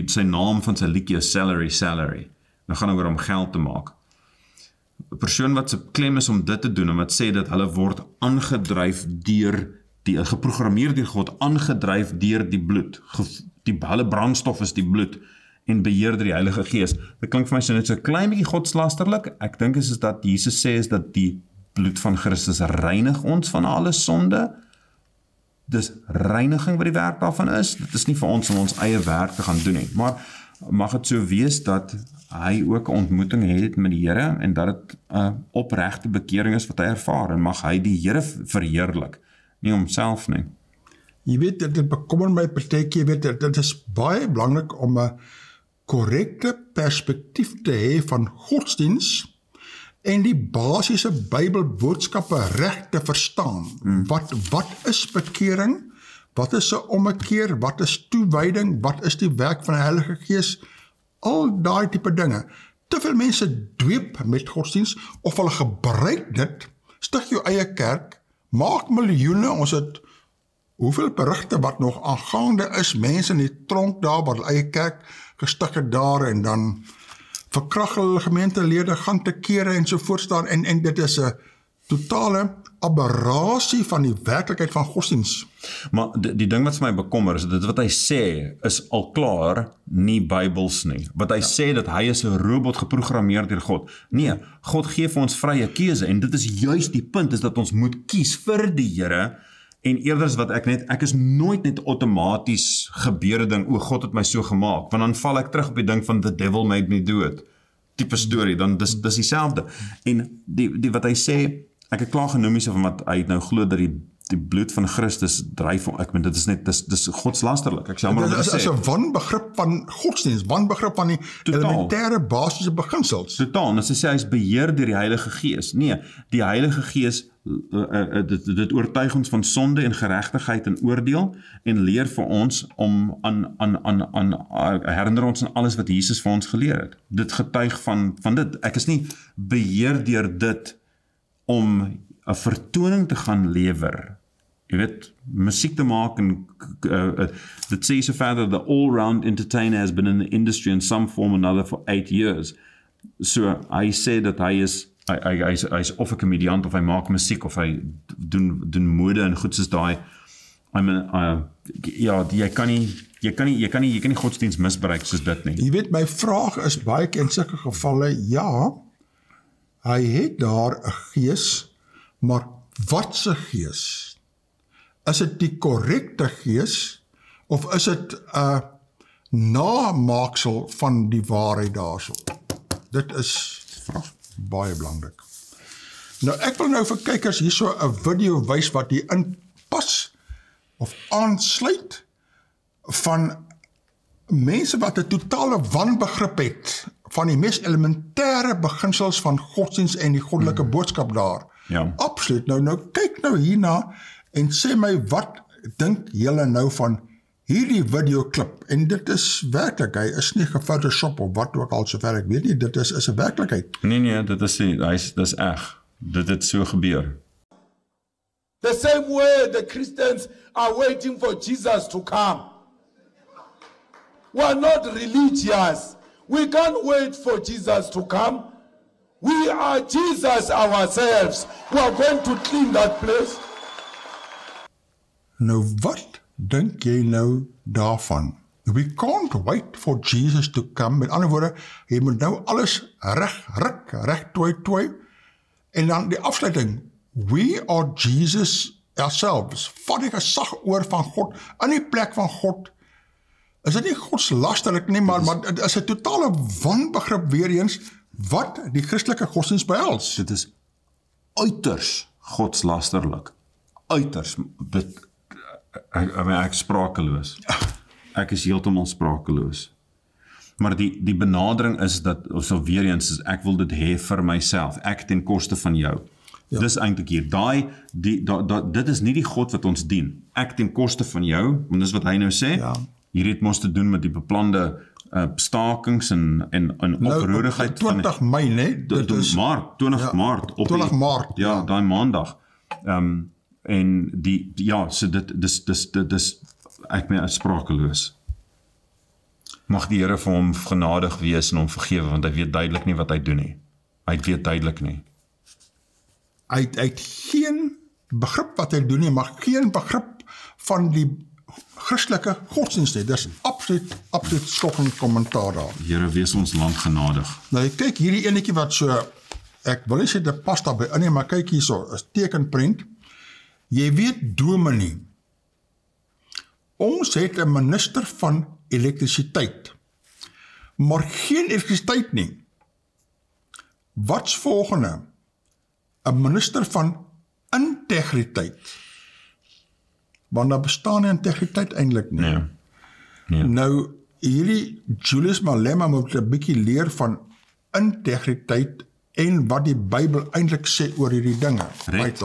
sy naam van sy liedjie is salary, dan gaan oor om geld te maak. 'n Persoon wat se klem is om dit te doen, en wat sê dat hulle word aangedryf geprogrammeer deur God, aangedryf deur die bloed, hulle brandstof is die bloed, en beheer deur die Heilige Gees. Dit klink vir my so net so 'n klein bietjie godslasterlik. Ek dink is dat Jesus sê is dat die bloed van Christus reinig ons van alle sonde. Dis reiniging wat die werk daarvan is. Dit is nie vir ons om ons eie werk te gaan doen nie, maar mag dit so wees dat hy ook 'n ontmoeting het met die Here en dat dit 'n opregte bekering is wat hy ervaar, en mag hy die Here verheerlik, nie homself nie. Jy weet, dit bekommer my partykeer, dit is baie belangrik om 'n korrekte perspektief te hê van godsdiens en die basiese Bybelboodskappe reg te verstaan. Wat is bekering? Wat is 'n ommekeer? Wat is toewyding? Wat is die werk van die Heilige Gees? Al daai tipe dinge. Te veel mense dweep met godsdiens, of hulle gebruik dit, stig jou eie kerk, maak miljoene, ons het hoeveel berigte wat nog aangaande is, mense in die tronk daar, wat hulle eie kerk gestig het daar, en dan verkrag hulle gemeentelede, gaan te kere en so voortstaan, en dit is 'n totale aberrasie van die werklikheid van godsdiens. Maar die ding wat vir my bekommer is, dit wat hy sê, is al klaar nie Bybels nie. Wat hy sê, dat hy is 'n robot geprogrammeer deur God. Nee, God gee vir ons vrye keuse, en dit is juist die punt, is dat ons moet kies vir die Here, en eerder is wat ek is nooit net outomaties gebeurde ding, God het my so gemaak, want dan val ek terug op die ding van the devil made me do it, type storie, dan dis dieselfde. En die wat hy sê, ek het klaar genoem is van wat hy nou glo dat die bloed van Christus dryf, dis godslasterlik, ek sê maar dit is 'n wanbegrip van godsdiens, wanbegrip van die elementêre basiese beginsels. Totaal, en as hy sê hy is beheer deur die Heilige Gees, nee, die Heilige Gees dit oortuig ons van sonde en geregtigheid en oordeel, en leer vir ons om herinner ons aan alles wat Jesus vir ons geleer het. Dit getuig van dit. Ek is nie beheer deur dit om 'n vertoning te gaan lewer. Jy weet, musiek te maak, en dit sê so verder, the all-round entertainer has been in the industry in some form or another for 8 years. So hy sê dat hy is of 'n komediant, of hy maak musiek, of hy doen mode en goed soos daai. Jy kan nie godsdiens misbruik soos dit nie. Jy weet, my vraag is baie keer in sulke gevalle, ja, hy het daar 'n gees, maar wat se gees? Is dit die korrekte gees? of is dit 'n namaaksel van die waarheid daarso? Dit is baie belangrik. Nou ek wil nou vir kykers hierso 'n video wys wat hier inpas of aansluit van mense wat 'n totale wanbegrip het van die mees elementêre beginsels van godsdiens en die goddelike boodskap daar. Ja. Absoluut. Nou kyk nou hierna en sê my wat dink julle nou van hierdie videoklip? En dit is werklik, hy is nie gefotoshop of wat ook al sover ek weet nie, dit is 'n werklikheid. Nee, dit is nie, dis eg. Dit het so gebeur. The same way the Christians are waiting for Jesus to come. We are not religious. We can't wait for Jesus to come. We are Jesus ourselves. We are going to clean that place. Nou wat dink jy nou daarvan? We can't wait for Jesus to come. Met ander woorde, jy moet nou alles reg tooi. En dan die afsluiting, we are Jesus ourselves. Vat die gesag oor van God, in die plek van God. Is dit nie godslasterlik nie, maar dit is 'n totale wanbegrip weer eens, wat die Christelike godsdiens behels. Dit is uiters godslasterlik. Uiters. Ek sprakeloos. Ek is heeltemal sprakeloos. Maar die benadering is dat, of weer eens, ek wil dit hê vir myself, ek ten koste van jou. Ja. Dis eintlik hier, dit is nie die God wat ons dien, ek ten koste van jou, want dis wat hy nou sê, ja. Hier het ons te doen met die beplande stakings en oproerigheid. 20 Mei, nee? 20 Maart. 20 Maart. Ja, daai maandag. En so dit is, ek ben sprakeloos. Mag die Here vir hom genadig wees en hom vergewe, want hy weet duidelik nie wat hy doen nie. Hy weet duidelik nie. Hy het geen begrip wat hy doen nie, maar geen begrip van die Christelike godsdienst nie. Dis absoluut skokkend kommentaar daar. Here, wees ons land genadig. Nou, kyk hierdie enetjie wat so, ek wil nie sê dit pas daarby in nie, maar kyk hierso, is tekenprent. Jy weet dominee, ons het 'n minister van elektrisiteit, maar geen elektrisiteit nie. Wat's volgende? 'n minister van integriteit. Want daar bestaan nie integriteit eintlik nie. Nee. Nou, hierdie Julius Malema moet 'n bietjie leer van integriteit en wat die Bybel eintlik sê oor hierdie dinge. Red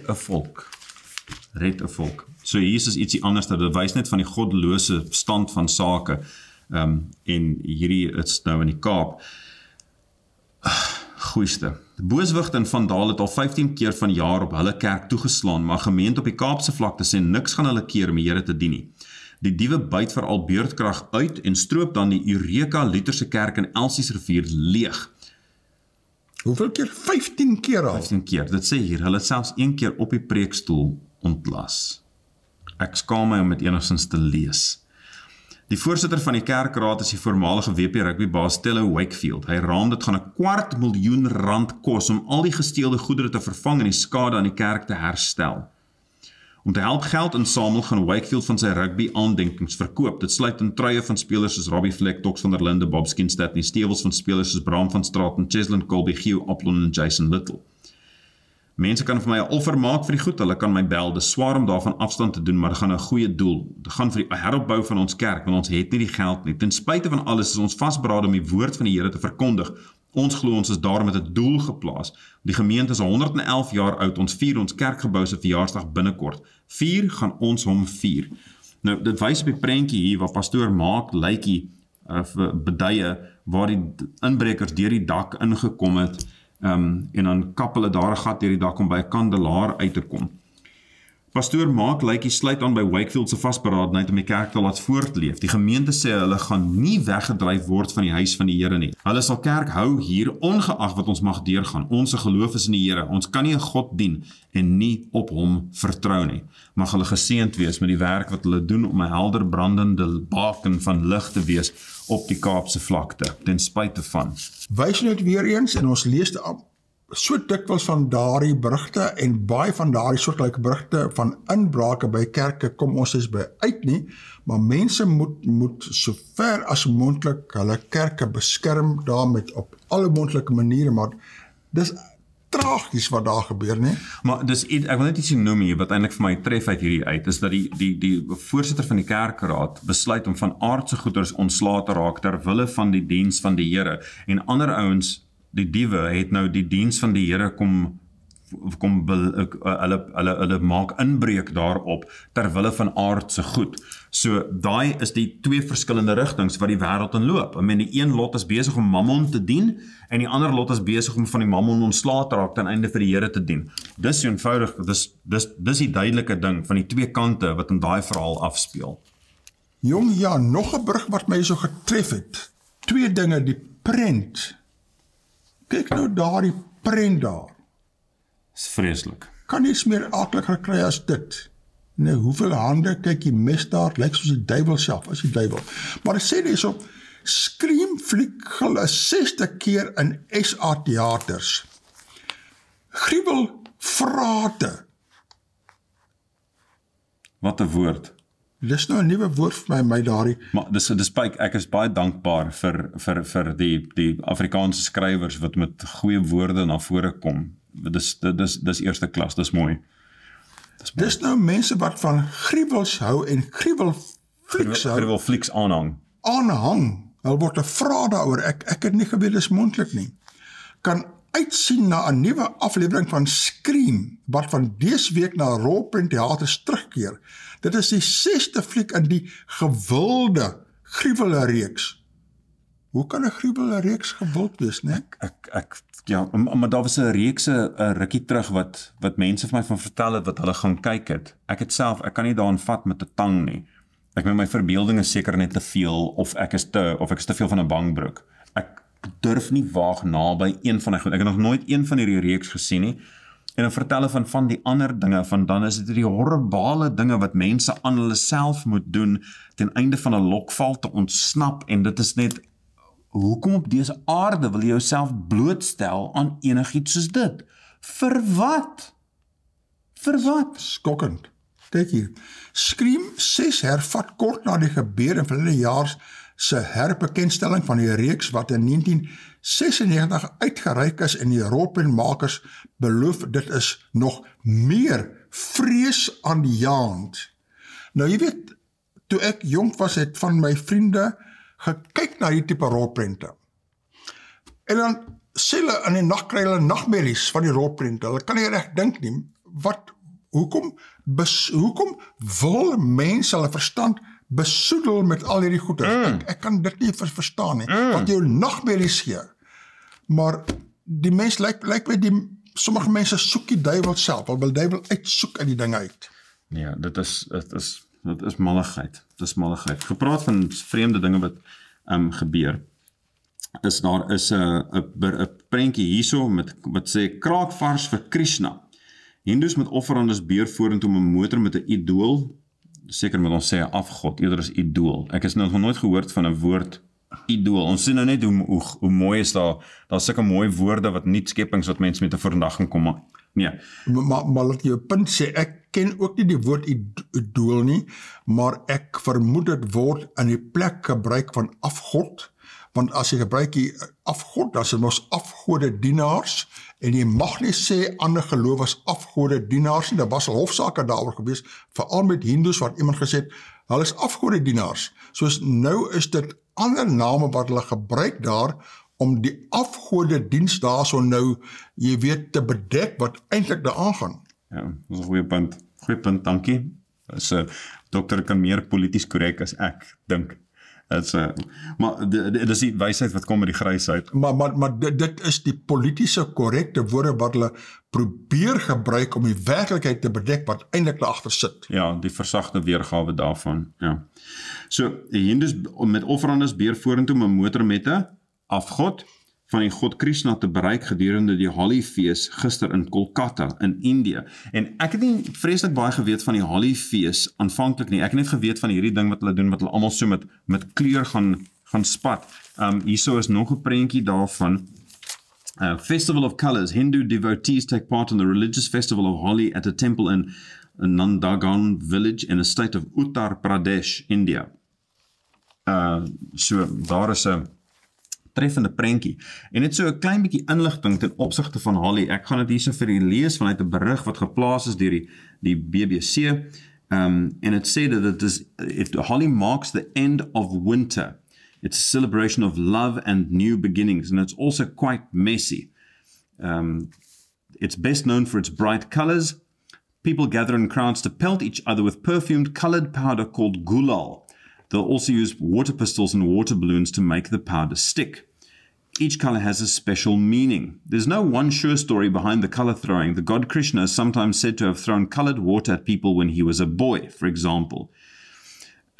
'n volk. Red 'n volk. So hier is ietsie anders, dat wys net van die goddelose stand van sake. En hierdie is nou in die Kaap. Goeieste. Booswigte en vandaal het al 15 keer van jaar op hulle kerk toegeslaan, maar gemeente op die Kaapse vlakte sê niks gaan hulle keer om die Here te dien nie. Die diewe byt veral beurtkrag uit en stroop dan die Eureka Lutherse kerk in Elsiesrivier leeg. Hoeveel keer? 15 keer al? 15 keer. Dit sê hier, hulle het selfs 1 keer op die preekstoel ontlas. Ek skaam my om dit enigstens te lees. Die voorsitter van die kerkraad is die voormalige WP rugbybaas Tello Wakefield. Hy raam dit gaan 'n R250.000 kos om al die gesteelde goedere te vervang en die skade aan die kerk te herstel. Om te help geld insamel gaan Wakefield van sy rugby aandenkings verkoop. Dit sluit in truie van spelers soos Robbie Fleck, Tox van der Linde, Bob Skinstad en stewels van spelers soos Bram van Straaten, Cheslin Colby, Gio Oplon en Jason Little. Mense kan vir my 'n offer maak vir die goed, hulle kan my bel, dis swaar om daarvan afstand te doen, maar dit gaan 'n goeie doel. Dit gaan vir die heropbou van ons kerk, want ons het nie die geld nie. Ten spyte van alles is ons vasberade om die woord van die Here te verkondig. Ons glo ons is daar met 'n doel geplaas. Die gemeente is 111 jaar oud, ons vier ons kerkgebou se verjaarsdag binnekort. 4 gaan ons hom vier. Nou, dit wys op die prentjie hier, waar pastoor Maak Lykie beduie, waar die inbrekers deur die dak ingekom het, en dan kap hulle daar 'n gat deur die dak om by 'n kandelaar uit te kom. Pastoor Maak Lykie sluit aan by Wakefield se vasberadenheid om die kerk te laat voortleef. Die gemeente sê hulle gaan nie weggedryf word van die huis van die Here nie. Hulle sal kerk hou hier, ongeag wat ons mag deurgaan. Ons geloof is in die Here. Ons kan nie 'n God dien en nie op hom vertrou nie. Mag hulle geseënd wees met die werk wat hulle doen om 'n helder brandende baken van lig te wees op die Kaapse vlakte, ten spyte van. Wys net weer eens, en ons lees so dikwels van daardie berigte en baie van daardie soortgelyke berigte van inbrake by kerke kom ons is by uit nie, maar mense moet so ver as moontlik hulle kerke beskerm daar op alle moontlike maniere, maar dis tragies wat daar gebeur, nie? Maar dis, ek wil net iets noem hier, wat eintlik vir my tref uit hierdie uit, is dat die voorsitter van die kerkraad besluit om van aardse goeders ontslae te raak ter wille van die diens van die Here, en ander ouens, die diewe, het nou die diens van die Here hulle maak inbreuk daarop ter wille van aardse goed. So daai is die twee verskillende rigtings wat die wêreld in loop. I mean, die een lot is besig om mammon te dien en die ander lot is besig om van die mammon ontslae te raak ten einde vir die Here te dien. Dis eenvoudig, dis die duidelike ding van die twee kante wat in daai verhaal afspeel. Jong, ja, nog 'n berig wat my so getref het. Twee dinge, die prent. Kyk nou daardie prent daar. Dis vreeslik. Kan niks meer akliger kry as dit. Nou, hoeveel hande, kyk die mes daar, lyk soos die duiwel self, as die duiwel. Maar ek sê dit so, Scream fliek gul 'n 6de keer in SA teaters. Gruwel vrate. Wat 'n woord. Dis nou 'n nuwe woord vir my daardie. Maar dis ek is baie dankbaar vir die Afrikaanse skrywers wat met goeie woorde na vore kom. Dis eerste klas, dis mooi. Dis nou mense wat van gruwels hou en gruwelflieks hou. Gruwelflieks aanhang. Hulle word 'n vraag daaroor. Ek het nie geweet dis moontlik nie. Kan uitsien na 'n nuwe aflewering van Scream wat van dese week na rolprentteaters terugkeer. Dit is die 6de fliek in die gewilde gruwelreeks. Hoe kan 'n gruwelreeks gewild wees, né? Ja, maar daar was 'n reeks 'n rukkie terug wat mense vir my van vertel het wat hulle gaan kyk het. Ek kan nie daarin vat met 'n tang nie. Ek meen my verbeelding is seker net te veel of ek is te veel van 'n bangbroek. Ek durf nie waag naby een van die goed. Ek het nog nooit een van hierdie reeks gesien nie. En dan vertel hulle van die ander dinge, van dan is dit die horribale dinge wat mense aan hulle self moet doen ten einde van 'n lokval te ontsnap, en dit is net, hoekom op dese aarde wil jy jouself blootstel aan enigiets soos dit? Vir wat? Vir wat? Skokkend. Kyk hier. Scream 6 hervat kort na die gebeur in verlede jaar se herbekendstelling van die reeks wat in 1996 uitgereik is, en die rolprentmakers beloof dit is nog meer vreesaanjaend. Nou jy weet, toe ek jonk was, het van my vriende gekyk na die tipe rolprente. En dan sê hulle in die nag kry hulle nagmerries van die rolprente. Hulle kan nie reg dink nie. Hoekom wil mense hulle verstand besoedel met al hierdie goeders? Ek kan dit nie verstaan nie. Wat jou nagmerries gee. Maar die mens lyk by sommige mense soek die duiwel self. Hulle wil duiwel uitsoek uit die ding uit. Ja, dit is malligheid. Dit is malligheid. Gepraat van vreemde dinge wat gebeur. Daar is 'n prentjie hierso wat sê kraakvars vir Krishna. Hindus met offerandes beer vorentoe om 'n motor met 'n idool. Seker moet ons sê 'n afgod eerder as idool. Ek is nog nooit gehoord van 'n woord idool. Ons sien nou net hoe mooi is daar's sulke mooi woorde wat nie skepings wat mense met 'n verdag kom. Nee. Maar laat jy 'n punt sê, ek ken ook nie die woord idool nie, maar ek vermoed dit word in die plek gebruik van afgod, want as jy gebruik die afgod, dan is dit mos afgode dienaars, en jy mag nie sê ander gelowiges afgode dienaars nie. Daar was al hofsaake daaroor gewees, veral met Hindus wat iemand gesê het, hulle is afgode dienaars. Soos nou is dit ander name wat hulle gebruik daar, om die afgode diens daar so nou, jy weet, te bedek wat eintlik daar aangaan. Ja, dat is 'n goeie punt. Goeie punt, dankie. Dokter kan meer polities korrek as ek dink. Maar dit is die wysheid wat kom met die grysheid. Maar dit is die politiese korrekte woorde wat hulle probeer gebruik om die werklikheid te bedek wat eintlik daar agter sit. Ja, die versagte weergawe daarvan. Ja. So, Hindus met offerandes beer vorentoe om 'n motor met 'n afgod van die god Krishna te bereik gedurende die Holi-fees gister in Kolkata in Indië. En ek het nie vreeslik baie geweet van die Holi-fees aanvanklik nie. Ek het net geweet van hierdie ding wat hulle doen, wat hulle almal so met kleur gaan spat. Hierso is nog 'n prentjie daarvan. Festival of Colors. Hindu devotees take part in the religious festival of Holi at a temple in Nandagan village in a state of Uttar Pradesh, India. So daar is 'n treffende prentjie. En net so 'n klein bietjie inligting ten opsigte van Holi. Ek gaan dit hierso vir julle lees vanuit 'n berig wat geplaas is deur die BBC. And it said that Holi marks the end of winter. It's a celebration of love and new beginnings, and it's also quite messy. It's best known for its bright colors. People gather in crowds to pelt each other with perfumed colored powder called gulal. They'll also use water pistols and water balloons to make the powder stick. Each color has a special meaning. There's no one sure story behind the color throwing. The god Krishna is sometimes said to have thrown colored water at people when he was a boy, for example.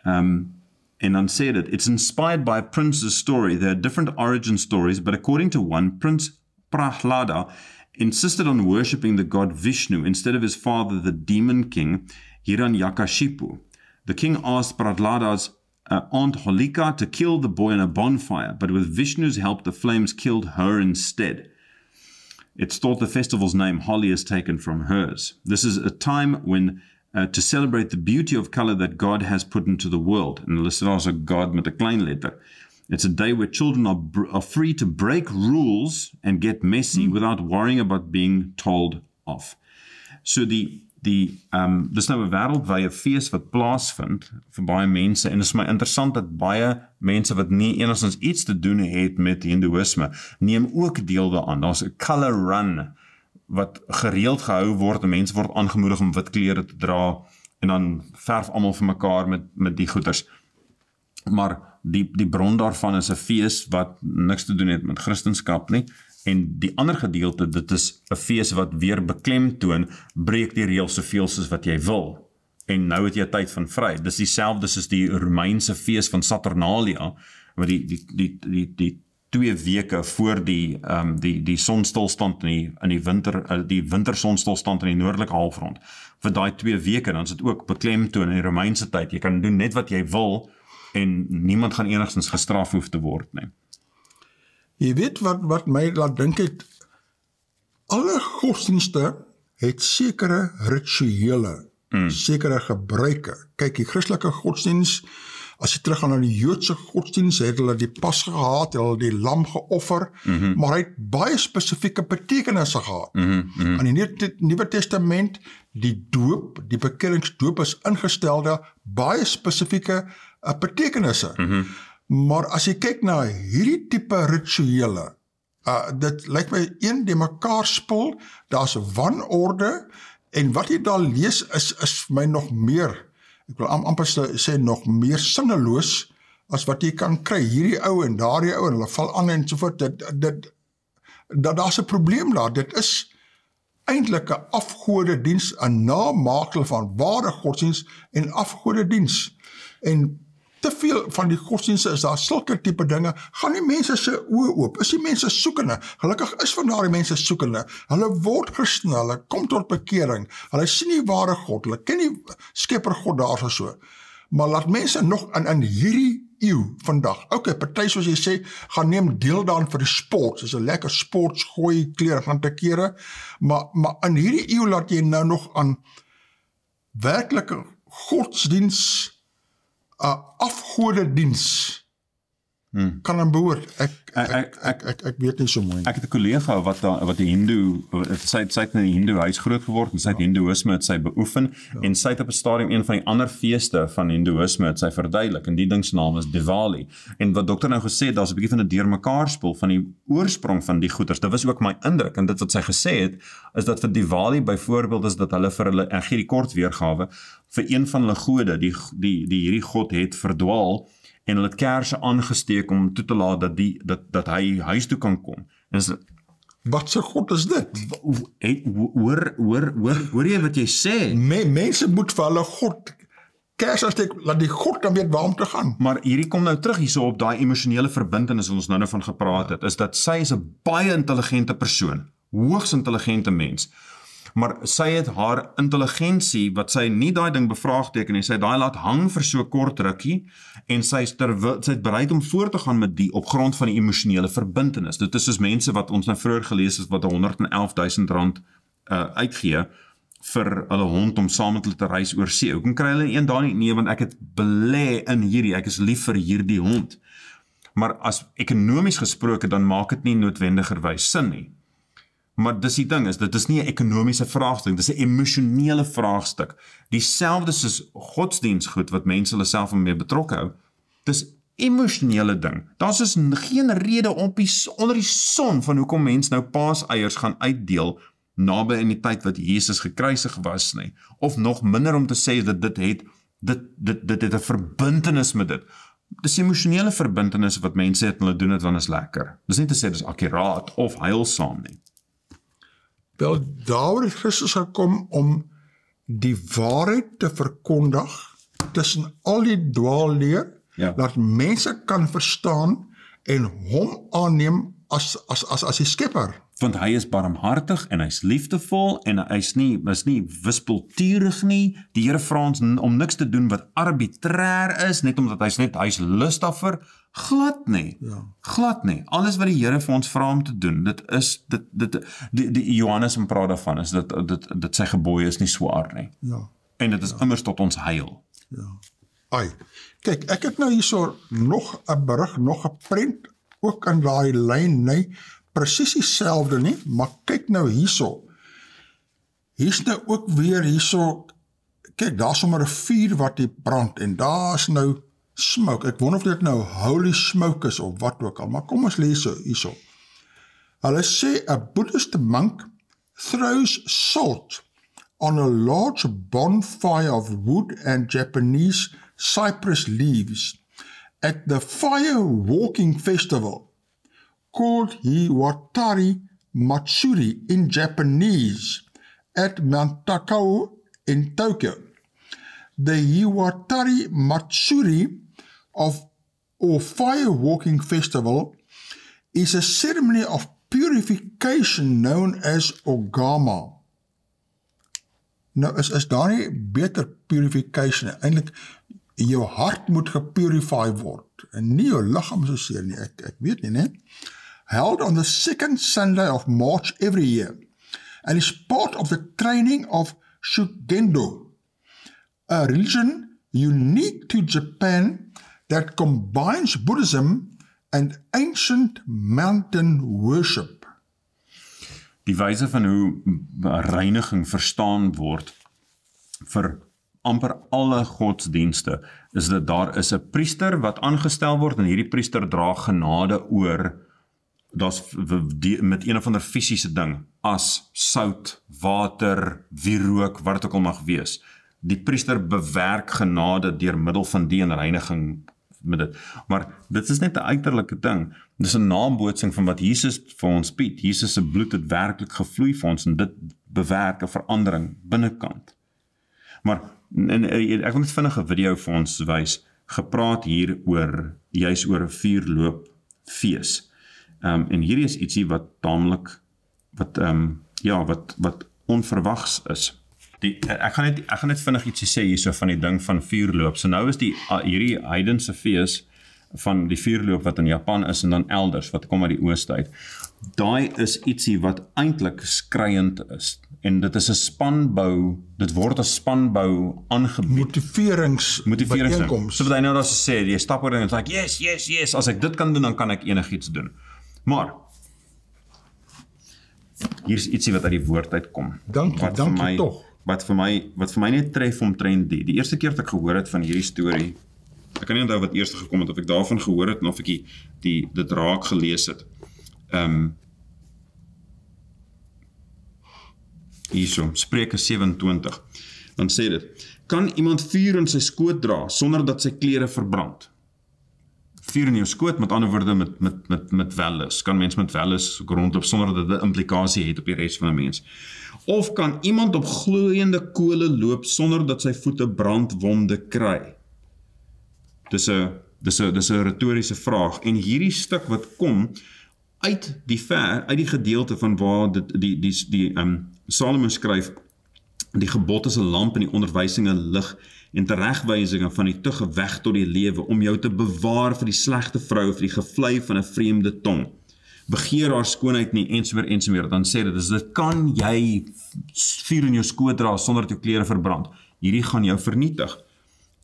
And then said it's inspired by a prince's story. There are different origin stories, but according to one, Prince Prahlada insisted on worshipping the god Vishnu instead of his father, the demon king Hiranyakashipu. The king asked Prahlada's aunt Holika to kill the boy in a bonfire, but with Vishnu's help, the flames killed her instead. It's thought the festival's name, Holi, is taken from hers. This is a time when to celebrate the beauty of color that God has put into the world. And listed also God met 'n klein letter. It's a day where children are free to break rules and get messy without worrying about being told off. So dis nou 'n wêreldwye fees wat plaasvind vir baie mense, en dit is my interessant dat baie mense wat nie enigstens iets te doen het met Hindoeïsme, neem ook deel daaraan. Daar's 'n color run wat gereeld gehou word, en mense word aangemoedig om wit klere te dra, en dan verf almal vir mekaar met die goeders. Maar die bron daarvan is 'n fees wat niks te doen het met Christendom nie, en die ander gedeelte, dit is 'n fees wat weer beklemtoon, breek die reëls soveel soos wat jy wil, en nou het jy tyd van vry. Dis dieselfde soos die Romeinse fees van Saturnalia, wat die 2 weke voor die sonstilstand in die winter, die wintersonstilstand in die noordelike halfrond, vir daai 2 weke, dan is dit ook beklemtoon in die Romeinse tyd. Jy kan doen net wat jy wil, en niemand gaan enigstens gestraf hoef te word nie. Jy weet wat my laat dink het, alle godsdienste het sekere rituele, sekere gebruike. Kyk, die Christelike godsdiens, as jy teruggaan na die Joodse godsdiens, het hulle die pas gehad, hulle die lam geoffer, maar hy het baie spesifieke betekenisse gehad. In die Nuwe Testament, die doop, die bekeringsdoop is ingestelde, baie spesifieke betekenisse. Maar as jy kyk na hierdie tipe rituele, dit lyk my een die mekaar spul, daar's wanorde, en wat jy daar lees is vir my nog meer, ek wil amper sê nog meer sinneloos, as wat jy kan kry, hierdie ou en daardie ou, en hulle val aan en sovoort, daar's 'n probleem daar, dit is eintlik 'n afgodediens, 'n namaaksel van ware godsdiens en afgodediens, en te veel van die godsdienste is daar sulke tipe dinge, gaan die mense se oë oop, is die mense soekende, gelukkig is van daardie mense soekende, hulle word Christene, hulle kom tot bekering, hulle sien die ware God, hulle ken die skepper God daar so, maar laat mense nog in hierdie eeu vandag, party soos jy sê, gaan neem deel daarin vir die sport, is 'n lekker sports, gooi klere gaan te kere, maar in hierdie eeu laat jy nou nog aan werklike godsdiens, afgodediens kan dan behoort. Ek weet nie so mooi. Ek het 'n kollega wat die Hindoe, sy het in die Hindoe huis groot geword, en sy het Hindoeïsme het sy beoefen, en sy het op 'n stadium een van die ander feeste van Hindoeïsme het sy verduidelik, en die ding se naam is Diwali. En wat dokter nou gesê het, daar's 'n bietjie van 'n deurmekaarspel van die oorsprong van die goeters. Dit was ook my indruk, en dit wat sy gesê het, is dat vir Diwali byvoorbeeld is dat hulle vir hulle, ek gee die kort weergawe, vir een van hulle gode, die hierdie god het verdwaal, en hulle het kerse aangesteek om toe te laat dat hy huis toe kan kom. En wat se God is dit? Hoor jy wat jy sê? Mense moet vir hulle God kers aansteek, laat die God dan weet waar om te gaan. Maar hierdie kom nou terug hierso op daai emosionele verbintenis wat ons nou van gepraat het, is dat sy is 'n baie intelligente persoon, hoogs intelligente mens. Maar sy het haar intelligensie, wat sy nie daai ding bevraagteken nie, sy het daai laat hang vir so kort rukkie, en sy het bereid om voort te gaan met die op grond van die emosionele verbintenis. Dit is soos mense wat ons nou vroeër gelees het, wat R111.000 uitgee, vir hulle hond om saam met hulle te reis oor see. Hoekom kry hulle een daar nie? Nee, want ek het belê in hierdie, ek is lief vir hierdie hond. Maar as ekonomies gesproke, dan maak dit nie noodwendigerwys sin nie. Maar dis die ding dit is nie 'n ekonomiese vraagstuk, dis 'n emosionele vraagstuk. Dieselfde soos godsdiensgoed wat mense hulle self mee betrokke hou. Dis emosionele ding. Daar's dus geen rede onder die son van hoekom mense nou paaseiers gaan uitdeel naby in die tyd wat Jesus gekruisig was nie. Of nog minder om te sê dat dit het 'n verbintenis met dit. Dis emosionele verbintenis wat mense het en hulle doen dit want is lekker. Dis nie te sê dis akkuraat of heilsaam nie. Wel, daar het Christus gekom om die waarheid te verkondig tussen al die dwaalleer, dat mense kan verstaan en hom aanneem as die skepper. Want hy is barmhartig en hy's liefdevol en hy's nie wispelturig nie. Die Here vra ons om niks te doen wat arbitrair is, net omdat hy's lus daarvoor. Glad nie. Glad nie. Alles wat die Here vir ons vra om te doen, die Johannes praat daarvan, is dat sy gebooie is nie swaar nie. En dit is immers tot ons heil. Kyk, ek het nou hierso nog 'n berig, nog 'n prent, ook in daai lyn, nee, presies dieselfde nie, maar kyk nou hierso. Hier's nou ook weer hierso, kyk, daar's sommer 'n vuur wat hier brand, en daar's nou smoke. Ek wonder of dit nou holy smoke is, of wat ook al, maar kom ons lees hierso. Hulle sê, a Buddhist monk throws salt on a large bonfire of wood and Japanese cypress leaves at the fire walking festival, called Hiwatari Matsuri in Japanese, at Mount Takao in Tokyo. The Hiwatari Matsuri or fire walking festival is a ceremony of purification known as Ogama. Nou is daar nie beter purification, eintlik jou hart moet gepurify word, en nie jou liggaam so seer nie, ek weet nie, held on the second Sunday of March every year, and is part of the training of Shugendo, a religion unique to Japan that combines Buddhism and ancient mountain worship. Die wyse van hoe reiniging verstaan word vir amper alle godsdienste, is dat daar is 'n priester wat aangestel word, en hierdie priester dra genade oor, met een of ander fisiese ding, as, sout, water, wierook, wat het ook al mag wees. Die priester bewerk genade deur middel van die en reiniging met dit. Maar dit is net 'n uiterlike ding. Dit is 'n nabootsing van wat Jesus vir ons bied. Jesus se bloed het werklik gevloei vir ons, en dit bewerk 'n verandering binnekant. Maar ek wil net vinnig 'n video vir ons wys, gepraat hier juis oor 'n vuurloopfees. En hierdie is ietsie wat taamlik, wat onverwags is. Ek gaan net vinnig ietsie sê hierso van die ding van vuurloop. So nou is hierdie heidense fees van die vuurloop wat in Japan is, en dan elders, wat kom uit die ooste uit. Daai is ietsie wat eintlik skreiend is. En dit is 'n spanbou, dit word 'n spanbou aangebied. Motiveringsbijeenkoms. So wat hy nou daar sê, jy stap oor en sê, yes, as ek dit kan doen, dan kan ek enigiets doen. Maar hier is ietsie wat uit die woord uitkom. Dankie tog. Wat vir my net tref omtrent die eerste keer dat ek gehoor het van hierdie storie, ek kan nie onthou wat eers gekom het, of ek daarvan gehoor het, en of ek dit raak gelees het. Hierso, Spreuke 27, dan sê dit, kan iemand vuur in sy skoot dra, sonder dat sy klere verbrand? Vuur in jou skoot, met ander woorde, met welles. Kan mens met welles rondloop, sonder dat dit 'n implikasie het op die res van 'n mens? Of kan iemand op gloeiende kole loop, sonder dat sy voete brandwonde kry? Dis 'n retoriese vraag, en hierdie stuk wat kom, uit die gedeelte van waar die Salomo skryf, die gebod is 'n lamp en die onderwysing 'n lig en teregwysinge van die tugge weg tot die lewe, om jou te bewaar vir die slegte vrou, vir die gevlei van 'n vreemde tong. Begeer haar skoonheid nie, ensovoorts, dan sê dit kan jy vuur in jou skoot dra sonder dat jou klere verbrand. Hierdie gaan jou vernietig.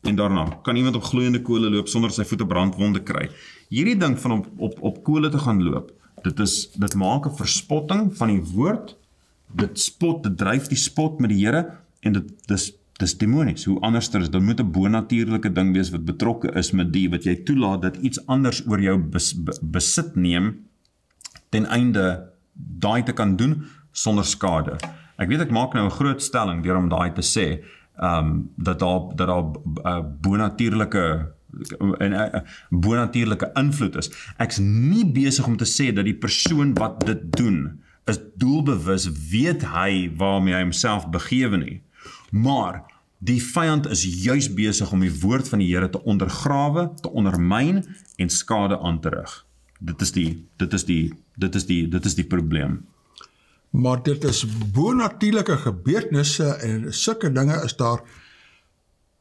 En daarna, kan iemand op gloeiende kole loop sonder sy voete brandwonde kry. Hierdie ding van op kole te gaan loop, dit maak 'n verspotting van die woord, dit dryf die spot met die Here, en dis demonies. Hoe anders is, dan moet 'n bonatuurlike ding wees wat betrokke is met die, wat jy toelaat dat iets anders oor jou besit neem, ten einde daai te kan doen, sonder skade. Ek weet ek maak nou 'n groot stelling deur om daai te sê, dat daar bonatuurlike invloed is. Ek's nie besig om te sê dat die persoon wat dit doen, is doelbewus, weet hy waarmee hy homself begewe nie. Maar die vyand is juis besig om die woord van die Here te ondergrawe, te ondermyn en skade aan te rig. Dit is die probleem. Maar dit is bonatuurlike gebeurtenisse en sulke dinge is daar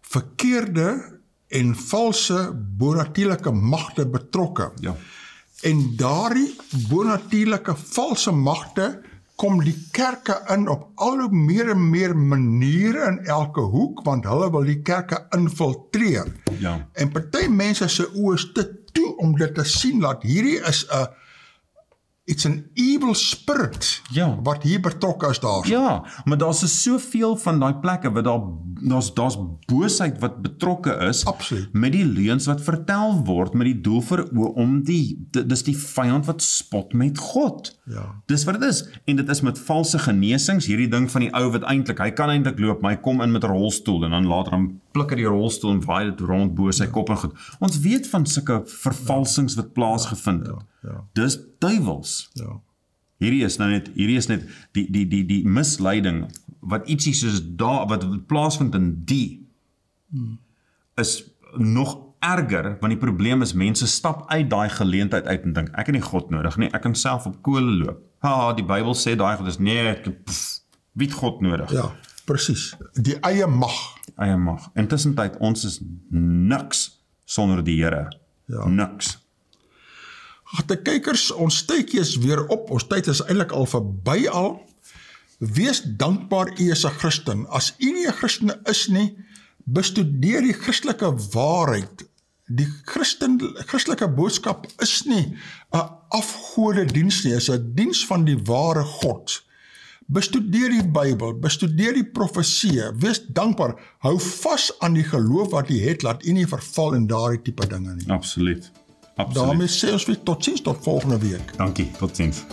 verkeerde en valse bonatuurlike magte betrokke. Ja. En daardie bonatuurlike valse magte kom die kerke in op al hoe meer en meer maniere in elke hoek, want hulle wil die kerke infiltreer. Ja. En party mense se oë is te toe om dit te sien, dat hierdie is it's an evil spirit, Ja. wat hier betrokke is daar. Ja, maar daar's soveel van daai plekke wat daar's boosheid wat betrokke is, Absoluut. met die leuns wat vertel word, met die doel vir om dis die vyand wat spot met God. Ja. Dis wat dit is. En dit is met valse genesings, hierdie ding van die ou wat hy kan eintlik loop, maar hy kom in met 'n rolstoel en dan later dan pluk hy die rolstoel en waai dit rond bo sy kop en goed. Ons weet van sulke vervalsings wat plaasgevind het. Ja. Dis duiwels. Ja. Hierdie is net die misleiding wat ietsie soos wat plaasvind in is nog erger, want die probleem is mense stap uit daai geleentheid uit en dink, ek het nie God nodig nie, ek kan self op kole loop. Die Bybel sê daai God is wie het God nodig? Ja, presies. Die eie mag. Eie mag. Intussentyd, ons is niks sonder die Here. Ja. Niks. De kykers, ons tydjie is weer op, ons tyd is eintlik al verby al. Wees dankbaar u is 'n Christen. As u nie 'n Christen is nie, bestudeer die Christelike waarheid. Die Christelike boodskap is nie 'n afgodediens nie, is 'n diens van die ware God. Bestudeer die Bybel, bestudeer die profeseë, wees dankbaar, hou vas aan die geloof wat u het, laat u nie verval in daardie tipe dinge nie. Absoluut. Daarmee sê ons weer totsiens tot volgende week. Dankie, totsiens.